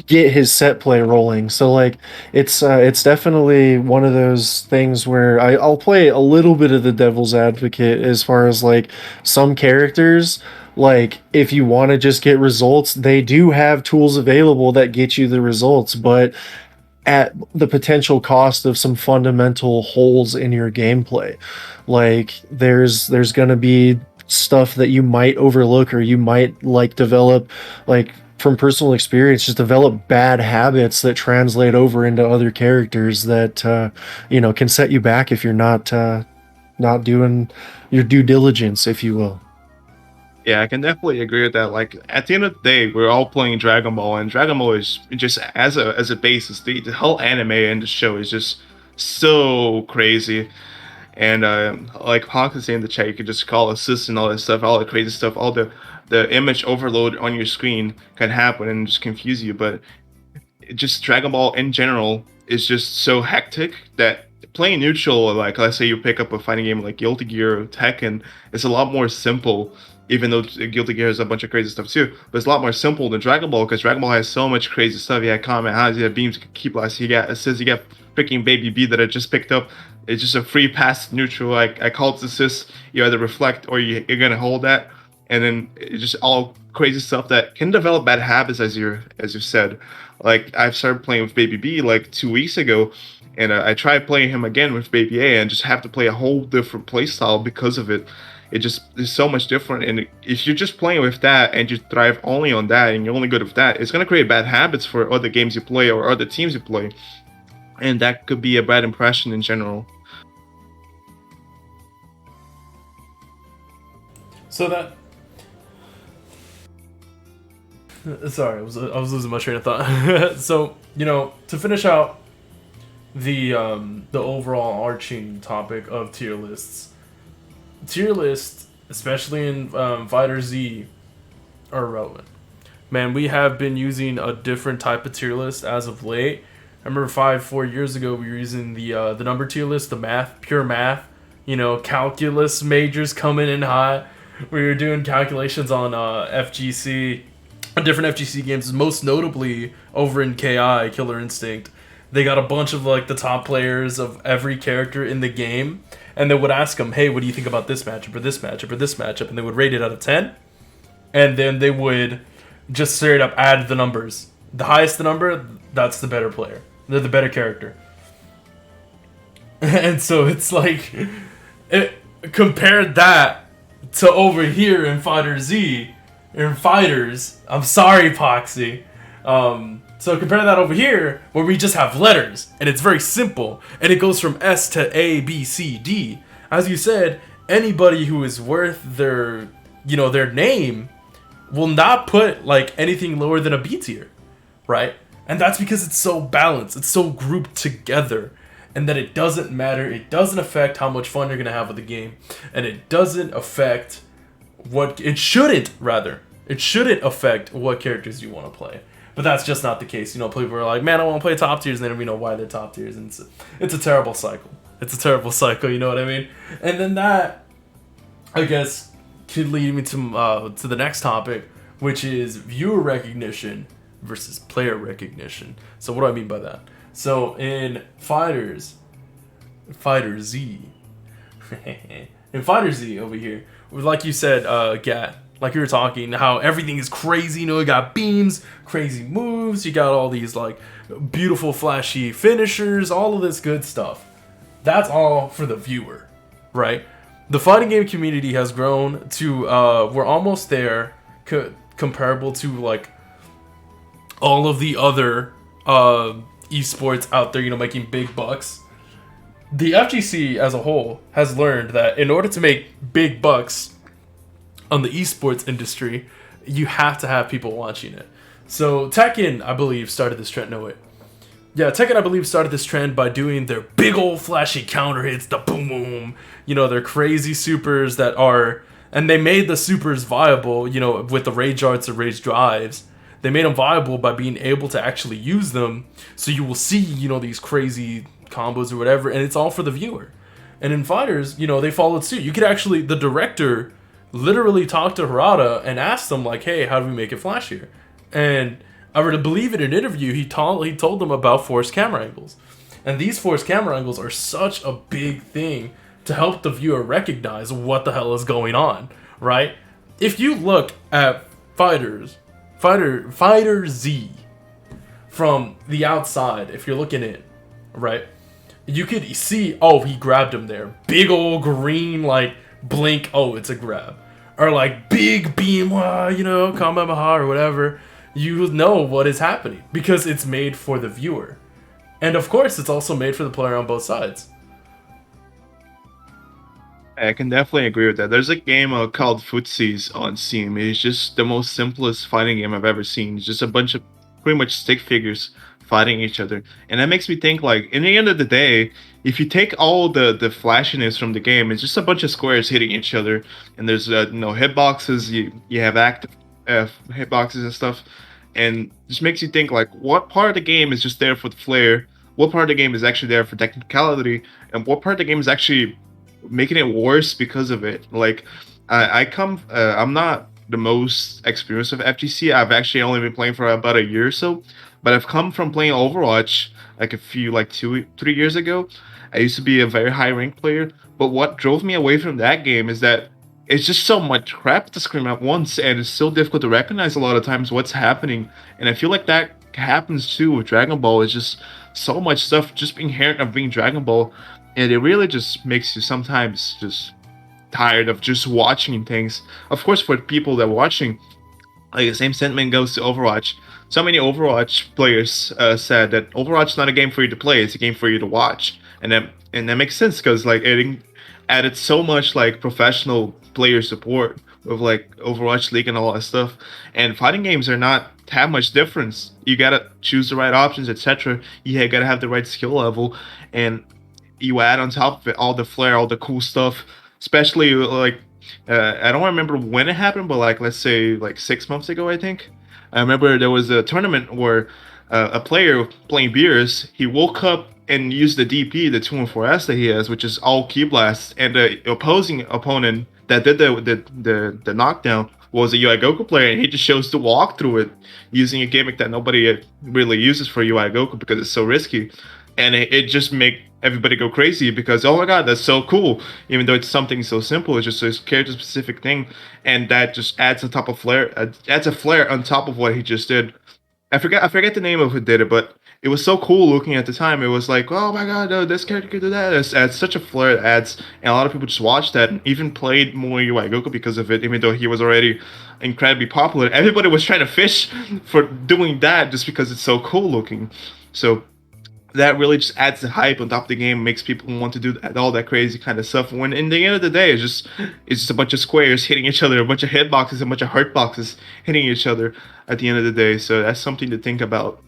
get his set play rolling. So like it's definitely one of those things where I'll play a little bit of the devil's advocate as far as like some characters. Like, if you want to just get results, they do have tools available that get you the results, but at the potential cost of some fundamental holes in your gameplay. Like, there's going to be stuff that you might overlook, or you might like develop, like from personal experience, just develop bad habits that translate over into other characters that can set you back if you're not doing your due diligence, if you will. Yeah, I can definitely agree with that. Like, at the end of the day, we're all playing Dragon Ball, and Dragon Ball is just as a basis. The whole anime and the show is just so crazy. And like Hawk is saying in the chat, you could just call assist and all that stuff, all the crazy stuff, all the image overload on your screen can happen and just confuse you. But just Dragon Ball in general is just so hectic that playing neutral, like let's say you pick up a fighting game like Guilty Gear or Tekken, it's a lot more simple. Even though Guilty Gear has a bunch of crazy stuff too, but it's a lot more simple than Dragon Ball, because Dragon Ball has so much crazy stuff. You had Kamehamehas, you had beams, Ki Blast, you got assists, you got freaking Baby B that I just picked up. It's just a free pass neutral. I call it assist. You either reflect or you're gonna hold that, and then it's just all crazy stuff that can develop bad habits, as you said. Like, I've started playing with Baby B like 2 weeks ago, and I tried playing him again with Baby A, and just have to play a whole different playstyle because of it. It just is so much different, and if you're just playing with that and you thrive only on that and you're only good with that, it's going to create bad habits for other games you play or other teams you play, and that could be a bad impression in general. So sorry, I was losing my train of thought. So, to finish out the overall arching topic of tier lists, especially in Fighter Z, are irrelevant. Man, we have been using a different type of tier list as of late. I remember 4 years ago we were using the number tier list, the math, pure math. Calculus majors coming in hot. We were doing calculations on FGC, different FGC games, most notably over in KI, Killer Instinct. They got a bunch of like the top players of every character in the game, and they would ask them, hey, what do you think about this matchup or this matchup or this matchup? And they would rate it out of 10. And then they would just straight up add the numbers. The highest the number, that's the better player. They're the better character. And so it's like, compare that to over here in Fighter Z, in Fighters. I'm sorry, Poxy. So compare that over here, where we just have letters, and it's very simple, and it goes from S to A, B, C, D. As you said, anybody who is worth their name will not put like anything lower than a B tier, right? And that's because it's so balanced, it's so grouped together, and that it doesn't matter, it doesn't affect how much fun you're gonna have with the game, and it doesn't affect it shouldn't affect what characters you want to play. But that's just not the case. People are like, man, I want to play top tiers, and then we know why they're top tiers, and it's a terrible cycle. It's a terrible cycle, you know what I mean? And then that, I guess, could lead me to the next topic, which is viewer recognition versus player recognition. So what do I mean by that? So in Fighter Z, in Fighter Z over here, like you said, Gat, like you were talking, how everything is crazy. You got beams, crazy moves, you got all these like beautiful flashy finishers, all of this good stuff. That's all for the viewer, right? The fighting game community has grown to we're almost there, comparable to like all of the other esports out there, making big bucks. The FGC as a whole has learned that in order to make big bucks on the esports industry, you have to have people watching it. So Tekken, I believe, started this trend. No, wait. Yeah, Tekken, I believe, started this trend by doing their big old flashy counter hits, the boom boom, their crazy supers that are, and they made the supers viable, with the rage arts or rage drives. They made them viable by being able to actually use them, so you will see, these crazy combos or whatever, and it's all for the viewer. And in Fighters, they followed suit. You could actually, the director literally talked to Harada and asked them, like, hey, how do we make it flashier? And I would believe in an interview, he told them about forced camera angles. And these forced camera angles are such a big thing to help the viewer recognize what the hell is going on, right? If you look at Fighter Z from the outside, if you're looking in, right, you could see, oh, he grabbed him there. Big old green, like, blink, oh, it's a grab. Or, like, big beam, Kamehameha or whatever. You know what is happening because it's made for the viewer. And, of course, it's also made for the player on both sides. I can definitely agree with that. There's a game called Footsies on Steam. It's just the most simplest fighting game I've ever seen. It's just a bunch of pretty much stick figures fighting each other. And that makes me think, like, in the end of the day, if you take all the flashiness from the game, it's just a bunch of squares hitting each other. And there's hitboxes, you have active hitboxes and stuff. And just makes you think, like, what part of the game is just there for the flair? What part of the game is actually there for technicality? And what part of the game is actually making it worse because of it? Like, I'm not the most experienced of FGC. I've actually only been playing for about a year or so, but I've come from playing Overwatch like 2-3 years ago. I used to be a very high ranked player, but what drove me away from that game is that it's just so much crap to scream at once, and it's so difficult to recognize a lot of times what's happening. And I feel like that happens too with Dragon Ball. It's just so much stuff just inherent of being Dragon Ball, and it really just makes you sometimes just tired of just watching things. Of course, for people that are watching, like, the same sentiment goes to Overwatch. So many Overwatch players said that Overwatch is not a game for you to play; it's a game for you to watch, and that makes sense because, like, it added so much, like, professional player support with, like, Overwatch League and all that stuff. And fighting games are not that much difference. You gotta choose the right options, etc. You gotta have the right skill level, and you add on top of it all the flair, all the cool stuff. Especially, like, I don't remember when it happened, but, like, let's say like 6 months ago, I think. I remember there was a tournament where a player playing Beers, he woke up and used the DP, the 2-4S that he has, which is all key blasts, and the opposing opponent that did the knockdown was a UI Goku player, and he just chose to walk through it using a gimmick that nobody really uses for UI Goku because it's so risky. And it just make everybody go crazy because, oh my god, that's so cool. Even though it's something so simple, it's just a character specific thing, and that just adds on top of adds a flair on top of what he just did. I forget the name of who did it, but it was so cool looking at the time. It was like, oh my god, this character could do that. It adds such a flair, it adds, and a lot of people just watched that and even played more UI Goku because of it, even though he was already incredibly popular. Everybody was trying to fish for doing that just because it's so cool looking. So that really just adds the hype on top of the game, makes people want to do all that crazy kind of stuff. When in the end of the day, it's just a bunch of squares hitting each other, a bunch of hitboxes, a bunch of hurt boxes hitting each other at the end of the day. So that's something to think about.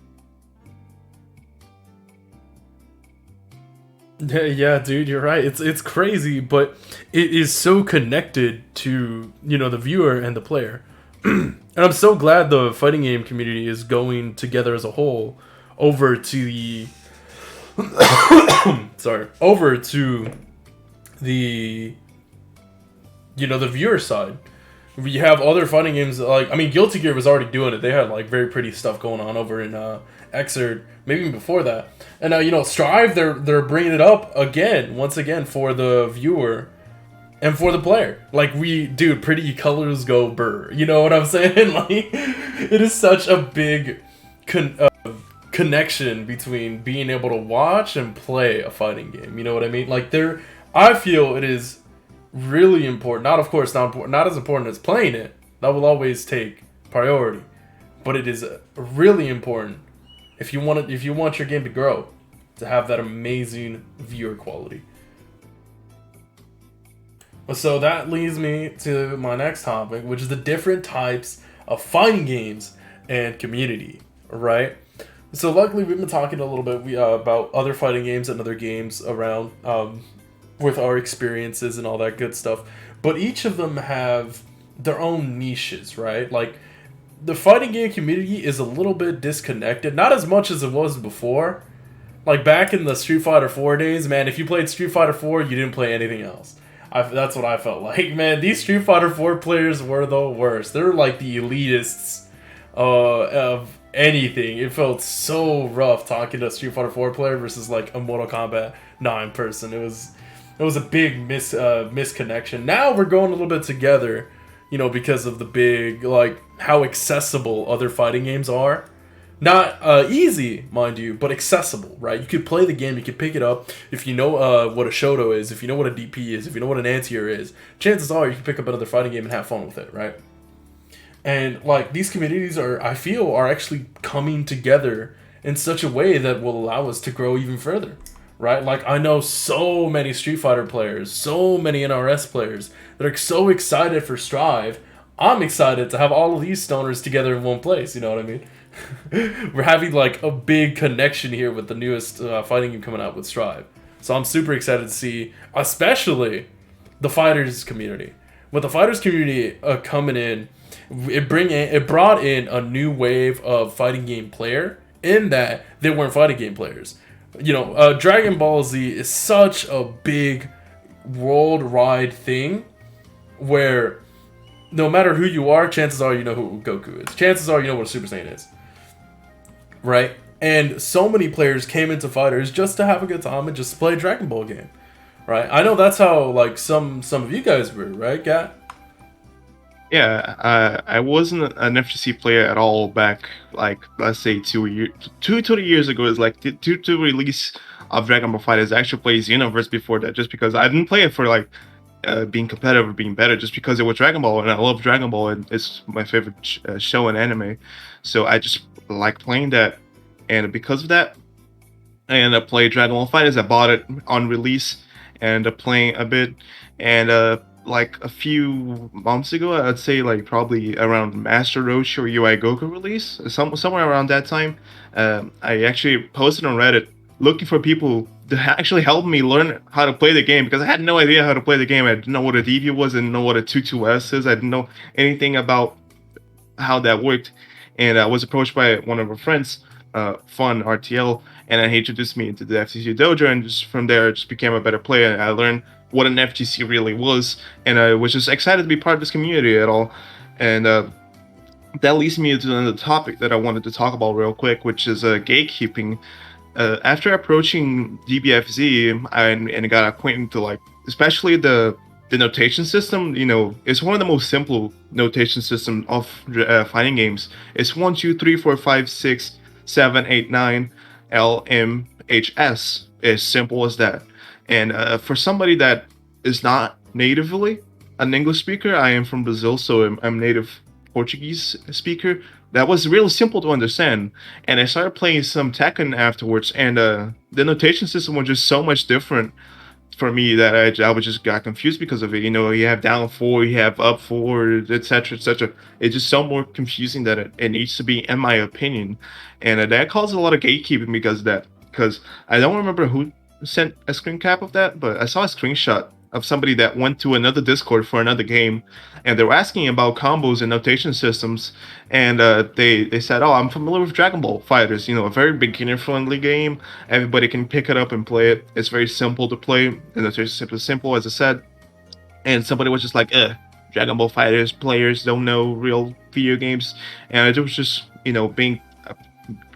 Yeah, dude, you're right. It's crazy, but it is so connected to, the viewer and the player. And I'm so glad the fighting game community is going together as a whole over to the over to the the viewer side. We have other fighting games like, I mean, Guilty Gear was already doing it. They had, like, very pretty stuff going on over in Xrd, maybe even before that. And now Strive, they're bringing it up once again for the viewer and for the player. Like, dude, pretty colors go burr. You know what I'm saying? Like, it is such a big connection between being able to watch and play a fighting game. You know what I mean? Like, I feel it is really important. Not as important as playing it. That will always take priority. But it is really important if you want your game to grow, to have that amazing viewer quality. So that leads me to my next topic, which is the different types of fighting games and community, right? So luckily, we've been talking a little bit about other fighting games and other games around with our experiences and all that good stuff. But each of them have their own niches, right? Like the fighting game community is a little bit disconnected, not as much as it was before. Like back in the Street Fighter 4 days, man, if you played Street Fighter 4, you didn't play anything else. That's what I felt like, man. These Street Fighter 4 players were the worst. They're like the elitists of anything. It felt so rough talking to a Street Fighter 4 player versus like a Mortal Kombat 9 person. It was a big misconnection. Now we're going a little bit together, you know, because of the big, like, how accessible other fighting games are. Not easy, mind you, but accessible, right? You could play the game, you could pick it up. If you know what a Shoto is, if you know what a DP is, if you know what an anti-air is, chances are you can pick up another fighting game and have fun with it, right? And, like, these communities I feel, are actually coming together in such a way that will allow us to grow even further, right? Like, I know so many Street Fighter players, so many NRS players that are so excited for Strive. I'm excited to have all of these stoners together in one place, you know what I mean? We're having like a big connection here with the newest fighting game coming out with Strive. So I'm super excited to see, especially the fighters community. With the fighters community coming in, it brought in a new wave of fighting game player in that they weren't fighting game players. You know, Dragon Ball Z is such a big worldwide thing where no matter who you are, chances are you know who Goku is. Chances are you know what a Super Saiyan is. Right? And so many players came into fighters just to have a good time and just play a Dragon Ball game. Right? I know that's how like some of you guys were, right, Gat? Yeah, I wasn't an FGC player at all back, like, let's say 2 to years ago. Is like to release of Dragon Ball FighterZ. I actually played Xenoverse before that, just because I didn't play it for like being competitive or being better, just because it was Dragon Ball and I love Dragon Ball and it's my favorite show and anime. So I just like playing that, and because of that, I ended up playing Dragon Ball FighterZ. I bought it on release and playing a bit, and like a few months ago, I'd say like probably around Master Roshi or UI Goku release, somewhere around that time, I actually posted on Reddit looking for people to actually help me learn how to play the game, because I had no idea how to play the game. I didn't know what a DV was, I didn't know what a 2-2-S is, I didn't know anything about how that worked. And I was approached by one of our friends, Fun RTL, and he introduced me into the FGC Dojo, and just from there, I just became a better player. And I learned what an FGC really was, and I was just excited to be part of this community at all. And that leads me to another topic that I wanted to talk about real quick, which is gatekeeping. After approaching DBFZ, and got acquainted to, like, especially the notation system. You know, it's one of the most simple notation system of fighting games. It's 1, 2, 3, 4, 5, 6, 7, 8, 9, L, M, H, S. As simple as that. And for somebody that is not natively an English speaker, I am from Brazil, so I'm native Portuguese speaker. That was really simple to understand. And I started playing some Tekken afterwards, and the notation system was just so much different for me that I was just got confused because of it. You know, you have down 4, you have up 4, etc., etc. It's just so more confusing that it needs to be, in my opinion. And that caused a lot of gatekeeping because of that. Because I don't remember who sent a screen cap of that, but I saw a screenshot of somebody that went to another Discord for another game, and they were asking about combos and notation systems, and they said, "Oh, I'm familiar with Dragon Ball FighterZ. You know, a very beginner-friendly game. Everybody can pick it up and play it. It's very simple to play. The notation system is simple, as I said." And somebody was just like, Dragon Ball FighterZ players don't know real video games," and it was just, you know, being a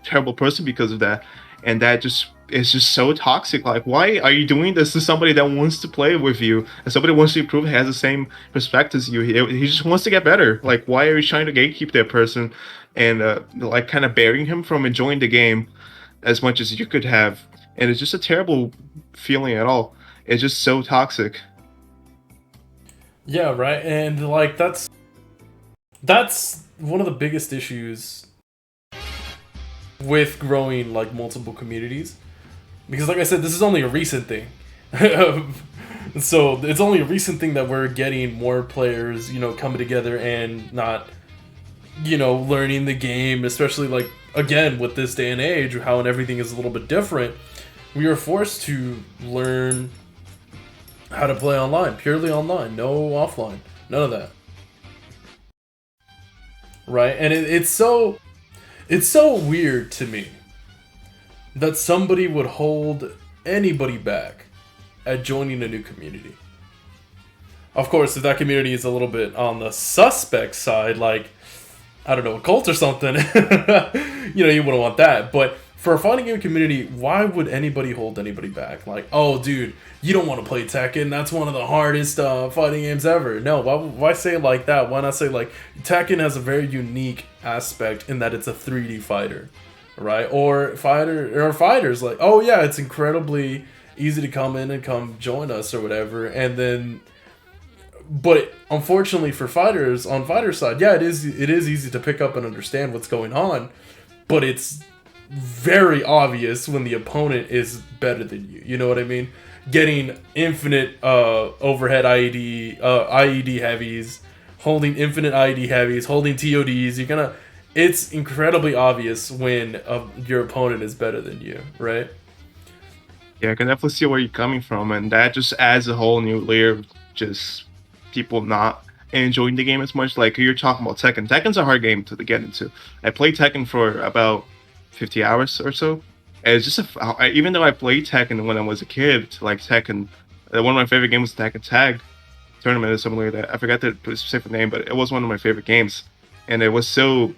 terrible person because of that, and that just. It's just so toxic. Like, why are you doing this to somebody that wants to play with you, and somebody wants to improve, has the same perspective as you? He just wants to get better. Like, why are you trying to gatekeep that person and like kind of burying him from enjoying the game as much as you could have? And it's just a terrible feeling at all. It's just so toxic. Yeah, right. And like that's one of the biggest issues with growing like multiple communities. Because like I said, this is only a recent thing. So it's only a recent thing that we're getting more players, you know, coming together and not learning the game, especially like again with this day and age, how everything is a little bit different. We are forced to learn how to play online, purely online, no offline, none of that. Right? And it's so weird to me that somebody would hold anybody back at joining a new community. Of course, if that community is a little bit on the suspect side, like, I don't know, a cult or something, you wouldn't want that. But for a fighting game community, why would anybody hold anybody back? Like, oh, dude, you don't want to play Tekken. That's one of the hardest fighting games ever. No, why say it like that? Why not say, like, Tekken has a very unique aspect in that it's a 3D fighter, right? Or fighters, like, oh, yeah, it's incredibly easy to come in and come join us or whatever. And then... But unfortunately for fighters, on fighter side, yeah, it is easy to pick up and understand what's going on, but it's very obvious when the opponent is better than you. You know what I mean? Getting infinite overhead IED heavies, holding infinite IED heavies, holding TODs. It's incredibly obvious when your opponent is better than you, right? Yeah, I can definitely see where you're coming from, and that just adds a whole new layer of just people not enjoying the game as much. Like you're talking about Tekken. Tekken's a hard game to get into. I played Tekken for about 50 hours or so. And it's just even though I played Tekken when I was a kid, like Tekken, one of my favorite games was Tekken Tag Tournament or something like that. I forgot the specific name, but it was one of my favorite games, and it was so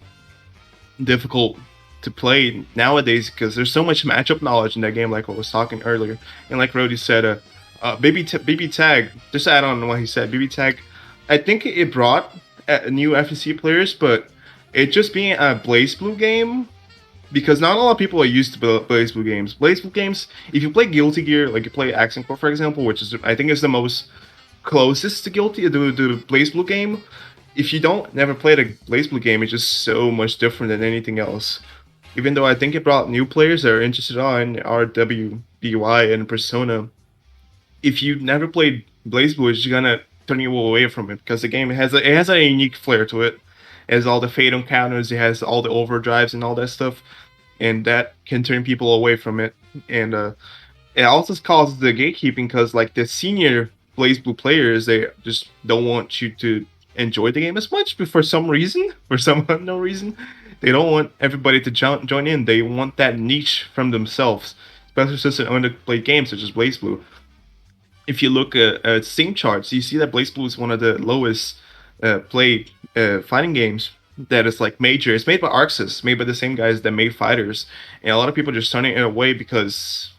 difficult to play nowadays because there's so much matchup knowledge in that game, like what I was talking earlier. And like Rody said, BB Tag, just to add on to what he said, BB Tag, I think it brought new FNC players, but it just being a Blaze Blue game, because not a lot of people are used to Blaze Blue games. Blaze Blue games, if you play Guilty Gear, like you play Accent Core, for example, which is, I think is the most closest to Guilty, the Blaze Blue game, if you never played a Blaze Blue game, it's just so much different than anything else. Even though I think it brought new players that are interested in RWBY and Persona, if you never played Blaze Blue, it's gonna turn you away from it because the game has a unique flair to it. It has all the fade counters, it has all the overdrives and all that stuff, and that can turn people away from it. And it also causes the gatekeeping because like the senior Blaze Blue players, they just don't want you to enjoy the game as much. But for some unknown reason, they don't want everybody to join in. They want that niche from themselves, especially since they only play games such as Blaze Blue. If you look at Steam charts, you see that Blaze Blue is one of the lowest played fighting games that is like major. It's made by Arxis, made by the same guys that made Fighters, and a lot of people are just turning it away because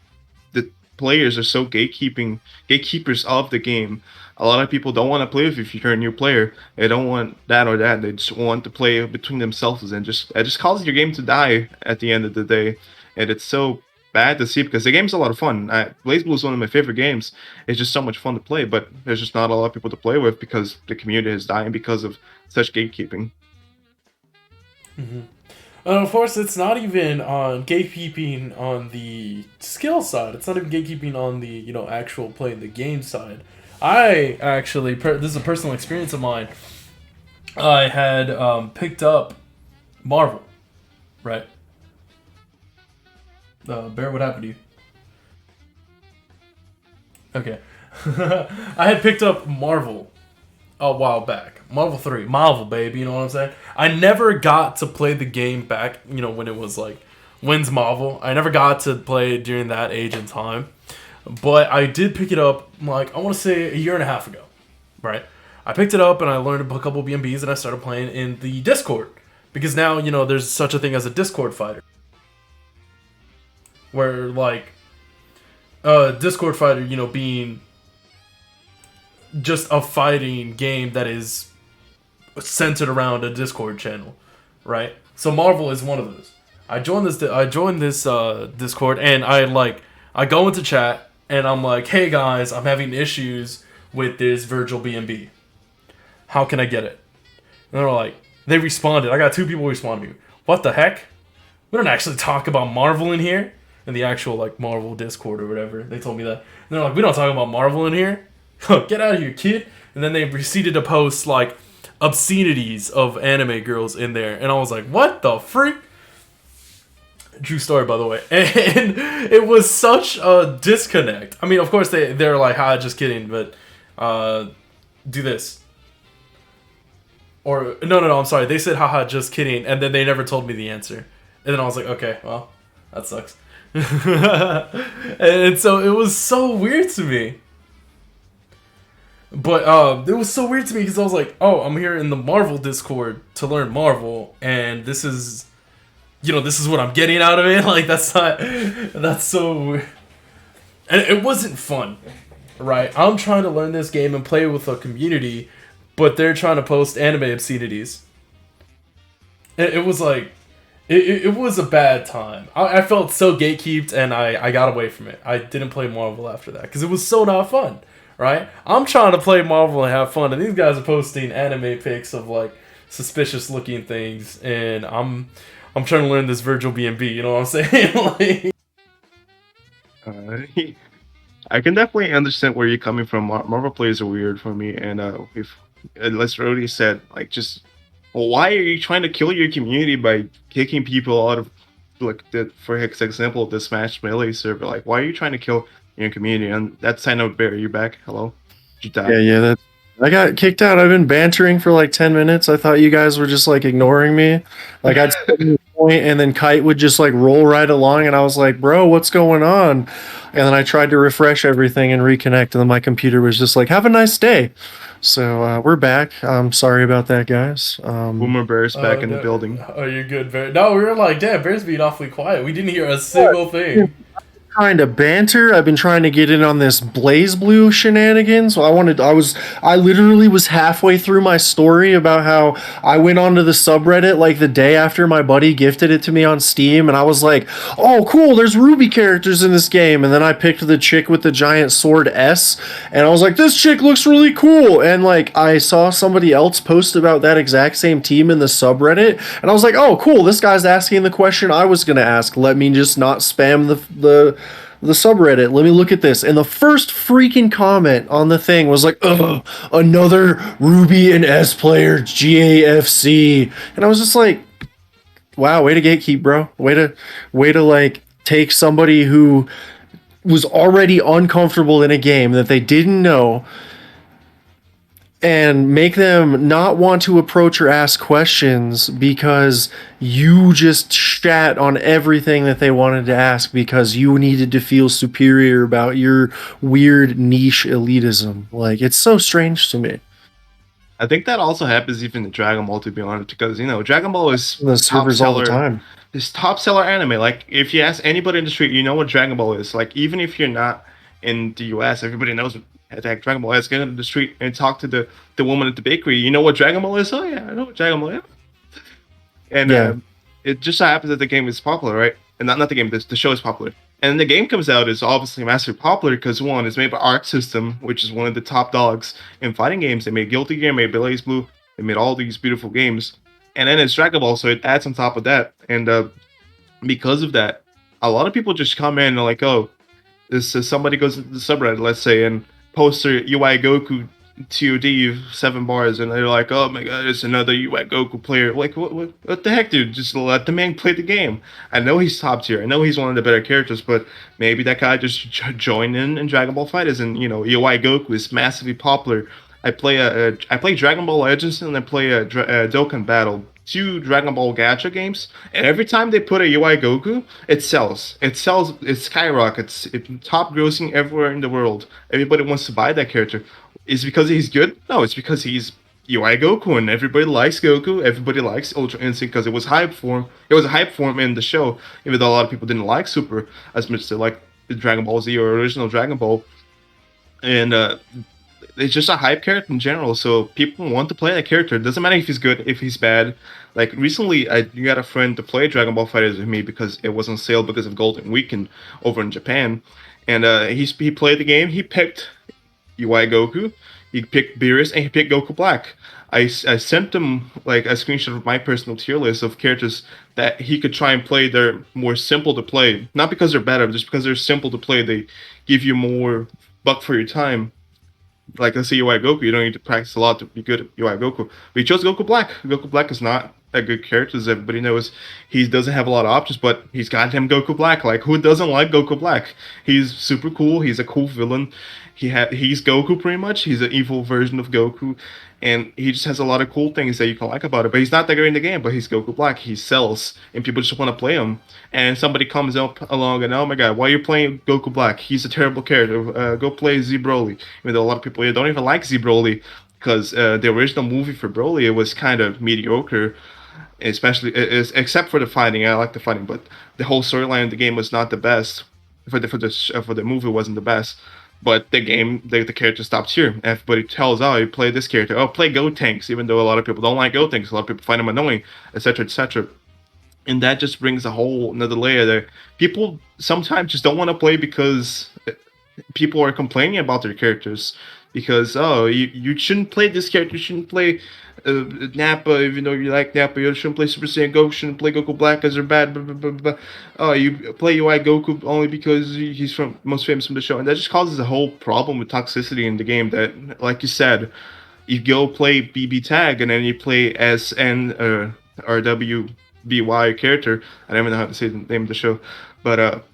the players are so gatekeepers of the game. A lot of people don't want to play with you if you're a new player. They don't want that or that. They just want to play between themselves, and it just causes your game to die at the end of the day. And it's so bad to see because the game's a lot of fun. Blaze Blue is one of my favorite games. It's just so much fun to play, but there's just not a lot of people to play with because the community is dying because of such gatekeeping. Mm-hmm. And of course, it's not even on gatekeeping on the skill side. It's not even gatekeeping on the actual playing the game side. I actually, this is a personal experience of mine. I had picked up Marvel, right? Bear, what happened to you? Okay. I had picked up Marvel a while back. Marvel 3. Marvel, baby, you know what I'm saying? I never got to play the game back, when it was like, when's Marvel? I never got to play it during that age and time. But I did pick it up, like, I want to say a year and a half ago, right? I picked it up and I learned a couple BMBs and I started playing in the Discord. Because now, there's such a thing as a Discord fighter. Where, like, Discord fighter, being just a fighting game that is centered around a Discord channel, right? So Marvel is one of those. I joined this Discord, and I go into chat, and I'm like, hey guys, I'm having issues with this virtual BNB. How can I get it? And they responded. I got 2 people respond to me. What the heck? We don't actually talk about Marvel in here. In the actual, like, Marvel Discord or whatever. They told me that. And they're like, we don't talk about Marvel in here. Get out of here, kid. And then they proceeded to post, like, obscenities of anime girls in there, and I was like, what the freak? True story, by the way. And it was such a disconnect. I mean, of course they're like, "Ha, just kidding," but do this. Or no, I'm sorry. They said, "Haha, just kidding," and then they never told me the answer. And then I was like, "Okay, well, that sucks." And so it was so weird to me. But it was so weird to me because I was like, "Oh, I'm here in the Marvel Discord to learn Marvel, and this is, this is what I'm getting out of it." Like that's so weird. And it wasn't fun, right? I'm trying to learn this game and play with a community, but they're trying to post anime obscenities. It was like, it was a bad time. I felt so gatekeeped, and I got away from it. I didn't play Marvel after that because it was so not fun, right? I'm trying to play Marvel and have fun, and these guys are posting anime pics of like suspicious looking things, and I'm trying to learn this Virgil B&B. You know what I'm saying? Like, I can definitely understand where you're coming from. Marvel players are weird for me, and if as Rody said, like, just why are you trying to kill your community by kicking people out of, like, for example, the Smash Melee server? Like, why are you trying to kill your community? And that's I know Bear. You back? Hello? Did you die? Yeah. I got kicked out. I've been bantering for like 10 minutes. I thought you guys were just like ignoring me. Like I'd say a point and then Kite would just like roll right along and I was like, bro, what's going on? And then I tried to refresh everything and reconnect and then my computer was just like, have a nice day. So we're back. I'm sorry about that, guys. Boomer Bear's back in the building. Oh, you're good, Bear. No, we were like, damn, Bear's being awfully quiet. We didn't hear a single thing. Trying to banter. I've been trying to get in on this Blaze Blue shenanigans. I literally was halfway through my story about how I went onto the subreddit like the day after my buddy gifted it to me on Steam, and I was like, oh cool, there's Ruby characters in this game, and then I picked the chick with the giant sword S, and I was like, this chick looks really cool, and like I saw somebody else post about that exact same team in the subreddit, and I was like, oh cool, this guy's asking the question I was gonna ask. Let me just not spam the subreddit. Let me look at this. And the first freaking comment on the thing was like, ugh, another Ruby and S player, GAFC. And I was just like, wow, way to gatekeep, bro. Way to like take somebody who was already uncomfortable in a game that they didn't know and make them not want to approach or ask questions because you just shat on everything that they wanted to ask because you needed to feel superior about your weird niche elitism. Like, it's so strange to me. I think that also happens even in Dragon Ball, to be honest, because Dragon Ball is the servers all the time. It's top seller anime. Like, if you ask anybody in the street, you know what Dragon Ball is. Like, even if you're not in the US, everybody knows what Dragon Ball is. Get into the street and talk to the woman at the bakery. You know what Dragon Ball is? Oh yeah, I know what Dragon Ball is. And it just so happens that the game is popular, right? And not the game, the show is popular. And the game comes out is obviously massively popular because one, it's made by Arc System, which is one of the top dogs in fighting games. They made Guilty Gear, made Blaze Blue, they made all these beautiful games. And then it's Dragon Ball, so it adds on top of that. And because of that, a lot of people just come in and are like, oh, this somebody goes into the subreddit, let's say, and posts their UI Goku TOD 7 bars, and they're like, oh my god, it's another UI Goku player. Like, what the heck, dude? Just let the man play the game. I know he's top tier. I know he's one of the better characters, but maybe that guy just joined in Dragon Ball FighterZ, and UI Goku is massively popular. I play Dragon Ball Legends and I play a Dokkan Battle, 2 Dragon Ball Gacha games, and every time they put a UI Goku, it sells. It skyrockets. It's top grossing everywhere in the world. Everybody wants to buy that character. Is it because he's good? No, it's because he's UI Goku, and everybody likes Goku. Everybody likes Ultra Instinct because it was hype for him. It was a hype for him in the show, even though a lot of people didn't like Super as much as they liked Dragon Ball Z or original Dragon Ball. And it's just a hype character in general, so people want to play that character. It doesn't matter if he's good, if he's bad. Like, recently, I got a friend to play Dragon Ball FighterZ with me because it was on sale because of Golden Weekend over in Japan. And he played the game. He picked UI Goku, he picked Beerus, and he picked Goku Black. I sent him like a screenshot of my personal tier list of characters that he could try and play. They're more simple to play, not because they're better, but just because they're simple to play. They give you more buck for your time. Like let's say UI Goku, you don't need to practice a lot to be good at UI Goku. But you chose Goku Black. Goku Black is not a good character, as everybody knows. He doesn't have a lot of options, but he's goddamn Goku Black. Like who doesn't like Goku Black? He's super cool. He's a cool villain. He's Goku pretty much. He's an evil version of Goku, and he just has a lot of cool things that you can like about it. But he's not that great in the game. But he's Goku Black. He sells, and people just want to play him. And somebody comes up along and oh my god, why are you playing Goku Black? He's a terrible character. Go play Z Broly. Even though a lot of people here don't even like Z Broly because the original movie for Broly it was kind of mediocre, especially except for the fighting. I like the fighting, but the whole storyline of the game was not the best. For the movie wasn't the best. But the game, the character stops here. Everybody tells, oh, you play this character. Oh, play Gotenks, even though a lot of people don't like Gotenks. A lot of people find him annoying, etc., etc. And that just brings a whole another layer there. People sometimes just don't want to play because people are complaining about their characters. Because, oh, you shouldn't play this character. You shouldn't play Nappa, even though you like Nappa. You shouldn't play Super Saiyan Goku. You shouldn't play Goku Black because they're bad. Blah, blah, blah, blah. Oh, you play UI Goku only because he's from most famous from the show. And that just causes a whole problem with toxicity in the game that, like you said, you go play BB Tag and then you play SN RWBY character. I don't even know how to say the name of the show. But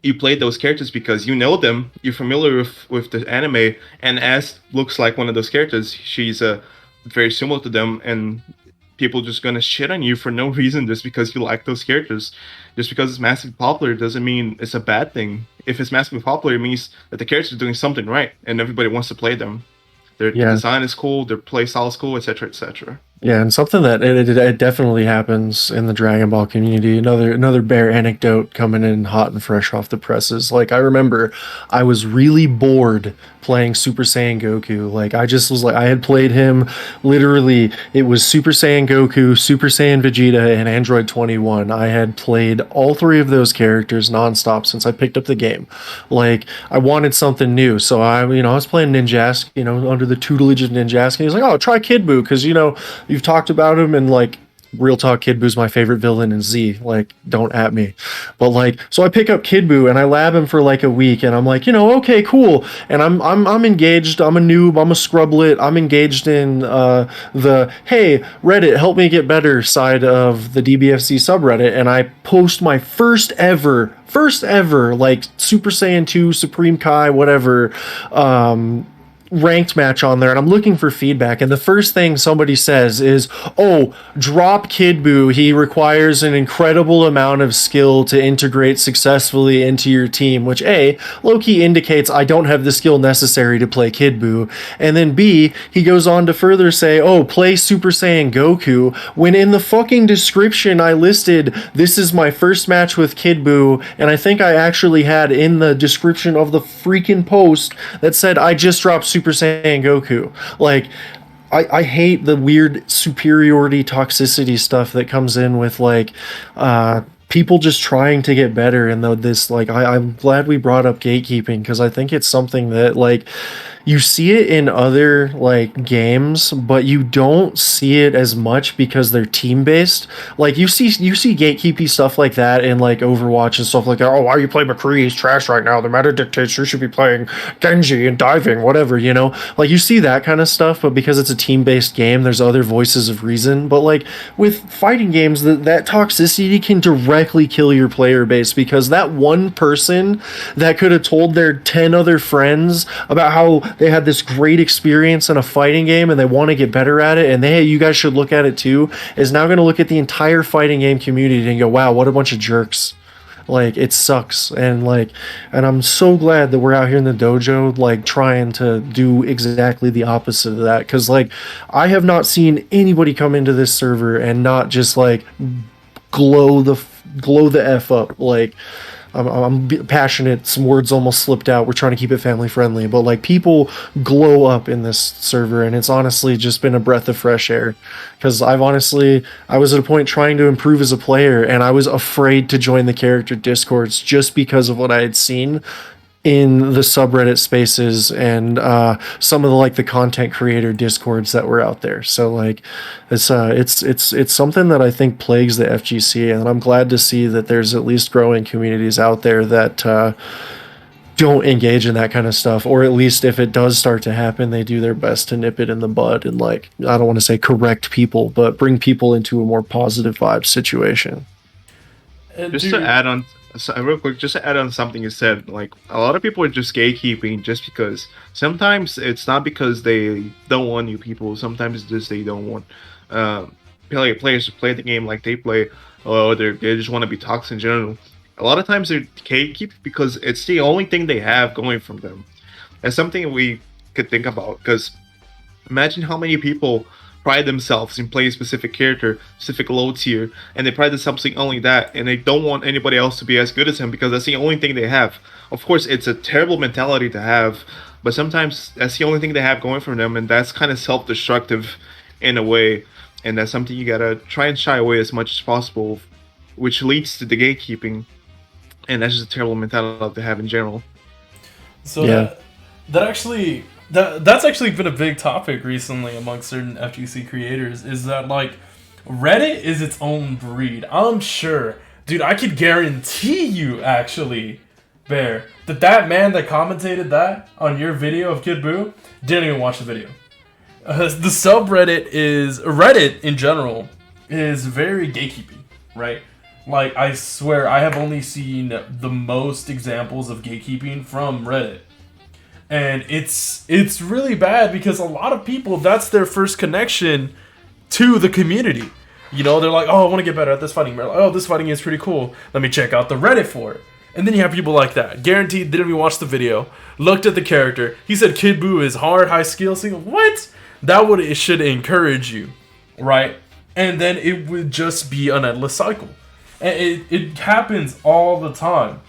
you play those characters because you know them, you're familiar with the anime, and Ash looks like one of those characters. She's very similar to them, and people just gonna shit on you for no reason just because you like those characters. Just because it's massively popular doesn't mean it's a bad thing. If it's massively popular, it means that the characters are doing something right, and everybody wants to play them. Their design is cool, their play style is cool, etc., etc. Yeah, and something that it definitely happens in the Dragon Ball community. Another bear anecdote coming in hot and fresh off the presses. Like I remember, I was really bored playing Super Saiyan Goku. Like I just was like I had played him literally. It was Super Saiyan Goku, Super Saiyan Vegeta, and Android 21. I had played all three of those characters nonstop since I picked up the game. Like I wanted something new, so I was playing Ninjask, under the tutelage of Ninjask, and he's like, "Oh, try Kid Buu, because you've talked about him, and like real talk, Kid Buu's my favorite villain in Z. Like, don't at me." But like, so I pick up Kid Buu and I lab him for like a week, and I'm like, okay, cool. And I'm engaged. I'm a noob. I'm a scrublet. I'm engaged in the hey Reddit, help me get better side of the DBFC subreddit, and I post my first ever like Super Saiyan 2 Supreme Kai whatever ranked match on there, and I'm looking for feedback, and the first thing somebody says is, "Oh, drop Kid Buu. He requires an incredible amount of skill to integrate successfully into your team," which A, low-key indicates I don't have the skill necessary to play Kid Buu. And then B, he goes on to further say, "Oh, play Super Saiyan Goku," when in the fucking description I listed, "This is my first match with Kid Buu," and I think I actually had in the description of the freaking post that said, "I just dropped Super Saiyan Goku." Like, I hate the weird superiority toxicity stuff that comes in with like people just trying to get better. And though this, like, I'm glad we brought up gatekeeping, because I think it's something that like you see it in other like games, but you don't see it as much because they're team based. Like you see gatekeepy stuff like that in like Overwatch and stuff like that. "Oh, why are you playing McCree? He's trash right now. The meta dictates you should be playing Genji and diving, whatever, Like you see that kind of stuff, but because it's a team based game, there's other voices of reason. But like with fighting games, that toxicity can directly kill your player base, because that one person that could have told their 10 other friends about how they had this great experience in a fighting game and they want to get better at it, and you guys should look at it too, is now going to look at the entire fighting game community and go, "Wow, what a bunch of jerks." Like, it sucks. And I'm so glad that we're out here in the dojo, like, trying to do exactly the opposite of that. Because like, I have not seen anybody come into this server and not just like glow the F up. Like, I'm passionate. Some words almost slipped out. We're trying to keep it family friendly, but like, people glow up in this server, and it's honestly just been a breath of fresh air. Because I was at a point trying to improve as a player, and I was afraid to join the character discords just because of what I had seen in the subreddit spaces and some of the content creator discords that were out there. So like, it's something that I think plagues the FGC, and I'm glad to see that there's at least growing communities out there that don't engage in that kind of stuff, or at least if it does start to happen, they do their best to nip it in the bud and, like, I don't want to say correct people, but bring people into a more positive vibe situation. Just to add on, real quick, just to add on something you said, like a lot of people are just gatekeeping just because. Sometimes it's not because they don't want new people. Sometimes it's just they don't want players to play the game like they play. Or they just want to be toxic in general. A lot of times they're gatekeep because it's the only thing they have going from them. That's something we could think about, because imagine how many people pride themselves in playing a specific character, specific low tier, and they pride themselves in only that, and they don't want anybody else to be as good as him because that's the only thing they have. Of course, it's a terrible mentality to have, but sometimes that's the only thing they have going for them, and that's kind of self-destructive in a way, and that's something you gotta try and shy away as much as possible, which leads to the gatekeeping, and that's just a terrible mentality to have in general. So yeah. That's actually been a big topic recently among certain FGC creators, is that, like, Reddit is its own breed. I'm sure, dude, I could guarantee you, actually, Bear, that man that commentated that on your video of Kid Buu didn't even watch the video. The subreddit Reddit in general is very gatekeeping, right? Like, I swear, I have only seen the most examples of gatekeeping from Reddit. And it's really bad because a lot of people, that's their first connection to the community. You know, they're like, oh, I want to get better at this fighting. Like, oh, this fighting is pretty cool. Let me check out the Reddit for it. And then you have people like that. Guaranteed didn't even watch the video. Looked at the character. He said Kid Buu is hard, high skill. So what? It should encourage you, right? And then it would just be an endless cycle. And it happens all the time,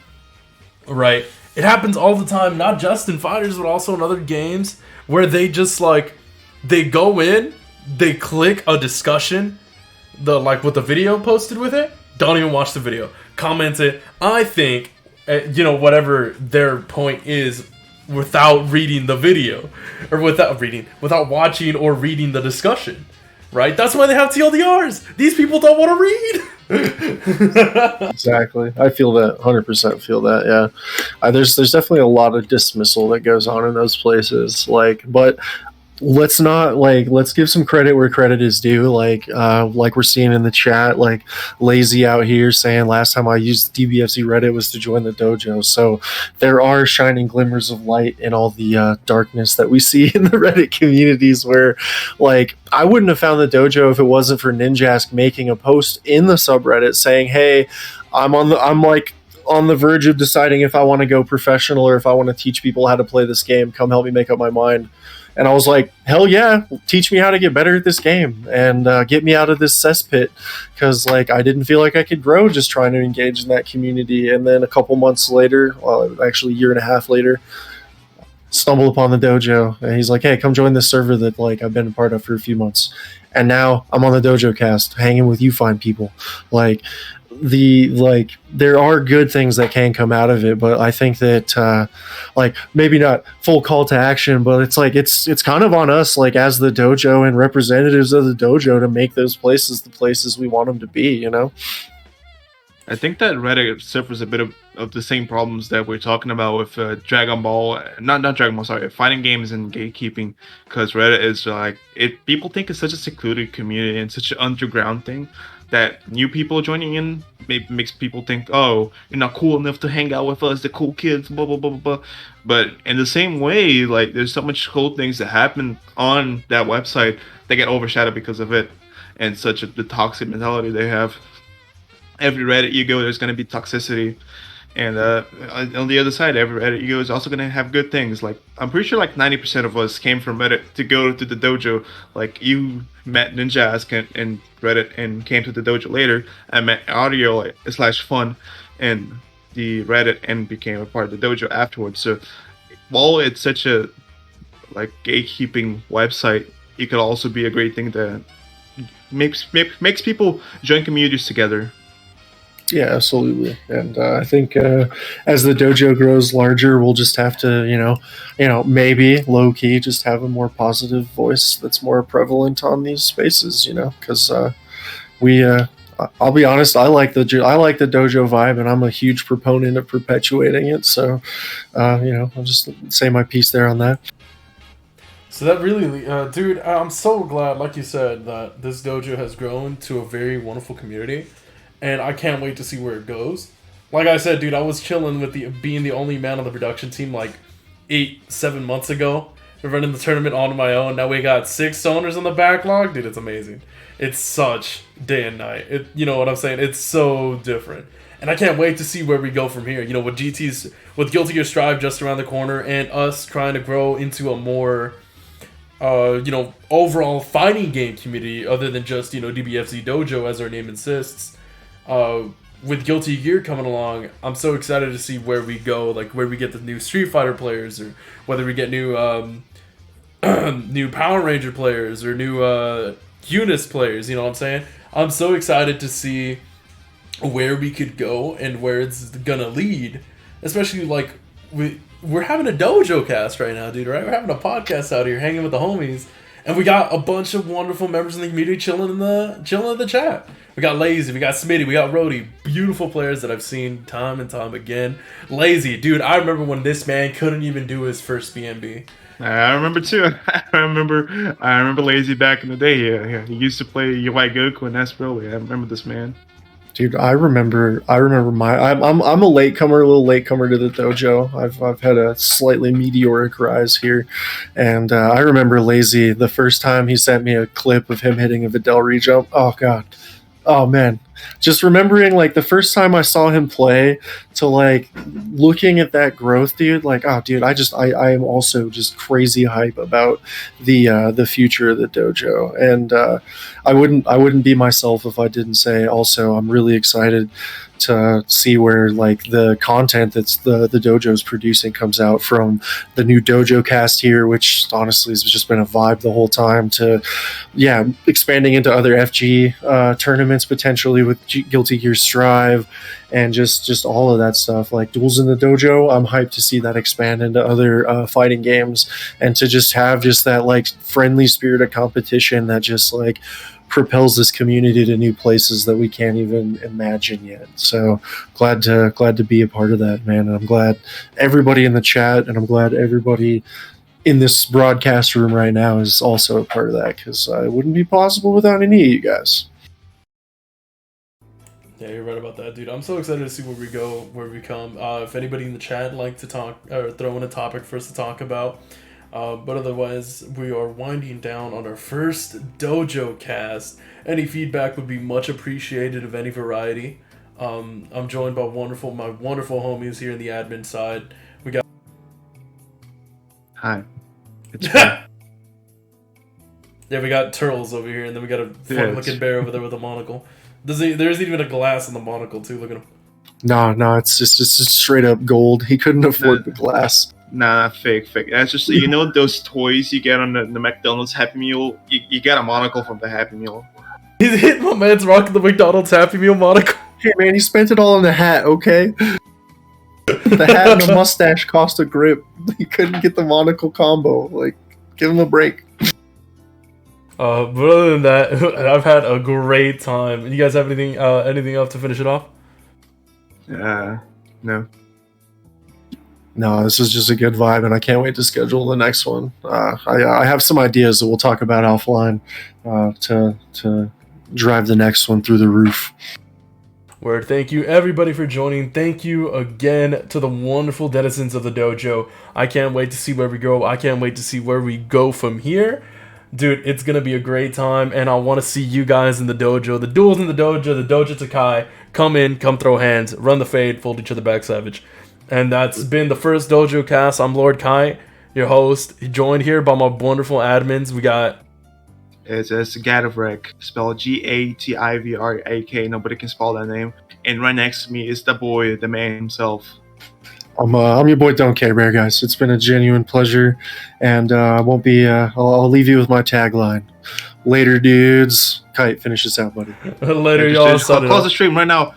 right? It happens all the time, not just in fighters, but also in other games, where they just, like, they go in, they click a discussion, with the video posted with it, don't even watch the video. Comment it, I think, whatever their point is, without reading the video. Or without watching or reading the discussion. Right? That's why they have TLDRs! These people don't want to read! Exactly. I feel that, 100% feel that, yeah. There's definitely a lot of dismissal that goes on in those places, but let's give some credit where credit is due, like we're seeing in the chat, like Lazy out here saying last time I used DBFZ Reddit was to join the dojo. So there are shining glimmers of light in all the darkness that we see in the Reddit communities, where, like, I wouldn't have found the dojo if it wasn't for Ninjask making a post in the subreddit saying, hey, I'm on the verge of deciding if I want to go professional or if I want to teach people how to play this game. Come help me make up my mind. And I was like, hell yeah, teach me how to get better at this game and get me out of this cesspit, because, like, I didn't feel like I could grow just trying to engage in that community. And then a couple months later, well, actually a year and a half later, stumbled upon the dojo, and he's like, hey, come join this server that, like, I've been a part of for a few months. And now I'm on the DojoCast hanging with you fine people. Like, there are good things that can come out of it, but I think that maybe not full call to action, but it's kind of on us, like, as the dojo and representatives of the dojo, to make those places the places we want them to be, you know. I think that Reddit suffers a bit of the same problems that we're talking about with Dragon Ball, not Dragon Ball, sorry, fighting games and gatekeeping, because Reddit is people think it's such a secluded community and such an underground thing that new people joining in makes people think, oh, you're not cool enough to hang out with us, the cool kids, blah, blah, blah, blah, blah. But in the same way, like, there's so much cool things that happen on that website that get overshadowed because of it, and the toxic mentality they have. Every Reddit you go, there's going to be toxicity. And on the other side, every Reddit you go is also going to have good things. Like, I'm pretty sure like 90% of us came from Reddit to go to the dojo. Like, you met Ninjask and Reddit and came to the dojo later. I met Audio / Fun and the Reddit and became a part of the dojo afterwards. So while it's such a, like, gatekeeping website, it could also be a great thing that makes people join communities together. Yeah, absolutely. And I think as the dojo grows larger, we'll just have to, maybe low key just have a more positive voice that's more prevalent on these spaces, because I'll be honest. I like the dojo vibe, and I'm a huge proponent of perpetuating it. So, I'll just say my piece there on that. So that really, dude, I'm so glad, like you said, that this dojo has grown to a very wonderful community, and I can't wait to see where it goes. Like I said, dude, I was chilling with being the only man on the production team like 7 months ago. Running the tournament on my own. Now we got 6 owners on the backlog, dude. It's amazing. It's such day and night. You know what I'm saying? It's so different, and I can't wait to see where we go from here. You know, with Guilty Gear Strive just around the corner, and us trying to grow into a more overall fighting game community other than just, DBFZ Dojo as our name insists. With Guilty Gear coming along, I'm so excited to see where we go, like where we get the new Street Fighter players, or whether we get new new Power Ranger players or new Unis players. You know what I'm saying? I'm so excited to see where we could go and where it's gonna lead. Especially like we're having a dojo cast right now, dude. Right? We're having a podcast out here, hanging with the homies, and we got a bunch of wonderful members in the community chilling in the chat. We got Lazy, we got Smitty, we got Rody. Beautiful players that I've seen time and time again. Lazy, dude, I remember when this man couldn't even do his first BNB. I remember too. I remember Lazy back in the day. Yeah. He used to play UI Goku and that's really. I remember this man. Dude, I remember I'm a latecomer, a little latecomer to the dojo. I've had a slightly meteoric rise here, and I remember Lazy the first time he sent me a clip of him hitting a Videl rejump. Oh god, oh man, just remembering like the first time I saw him play to like looking at that growth, dude. Like, oh dude, I am also just crazy hype about the future of the dojo, and I wouldn't be myself if I didn't say also I'm really excited to see where like the content that's the dojo's producing comes out, from the new DojoCast here, which honestly has just been a vibe the whole time, to expanding into other FG tournaments potentially with Guilty Gear Strive, and just all of that stuff like Duels in the Dojo. I'm hyped to see that expand into other fighting games, and to just have just that like friendly spirit of competition that just like propels this community to new places that we can't even imagine yet. So glad to be a part of that, man. And I'm glad everybody in the chat, and I'm glad everybody in this broadcast room right now is also a part of that, because it wouldn't be possible without any of you guys. Yeah, you're right about that, dude. I'm so excited to see where we go, where we come. If anybody in the chat like to talk or throw in a topic for us to talk about. But otherwise, we are winding down on our first dojo cast. Any feedback would be much appreciated of any variety. I'm joined by my wonderful homies here in the admin side. We got Hi. It's yeah, we got Turtles over here, and then we got a fun-looking bear over there with a monocle. There's even a glass on the monocle too. Look at him. No, it's just straight up gold. He couldn't afford the glass. Nah, fake. That's just, those toys you get on the McDonald's Happy Meal? You get a monocle from the Happy Meal. He's hitting my man's rocking the McDonald's Happy Meal monocle. Hey man, he spent it all on the hat, okay? The hat and the mustache cost a grip. He couldn't get the monocle combo. Like, give him a break. But other than that, I've had a great time. You guys have anything else to finish it off? No. No, this is just a good vibe, and I can't wait to schedule the next one. I have some ideas that we'll talk about offline to drive the next one through the roof. Word. Thank you, everybody, for joining. Thank you again to the wonderful denizens of the dojo. I can't wait to see where we go. I can't wait to see where we go from here. Dude, it's going to be a great time, and I want to see you guys in the dojo. The duels in the dojo, the Dojo Takai. Come in, come throw hands, run the fade, fold each other back savage. And that's been the first Dojo Cast. I'm Lord Kai, your host. Joined here by my wonderful admins. We got... It's Gativrak, spelled Gativrak. Nobody can spell that name. And right next to me is the boy, the man himself. I'm your boy Don't Care Bear, guys. It's been a genuine pleasure, and I won't be. I'll leave you with my tagline. Later, dudes. Kite, finish this out, buddy. Later, y'all. Close the stream right now.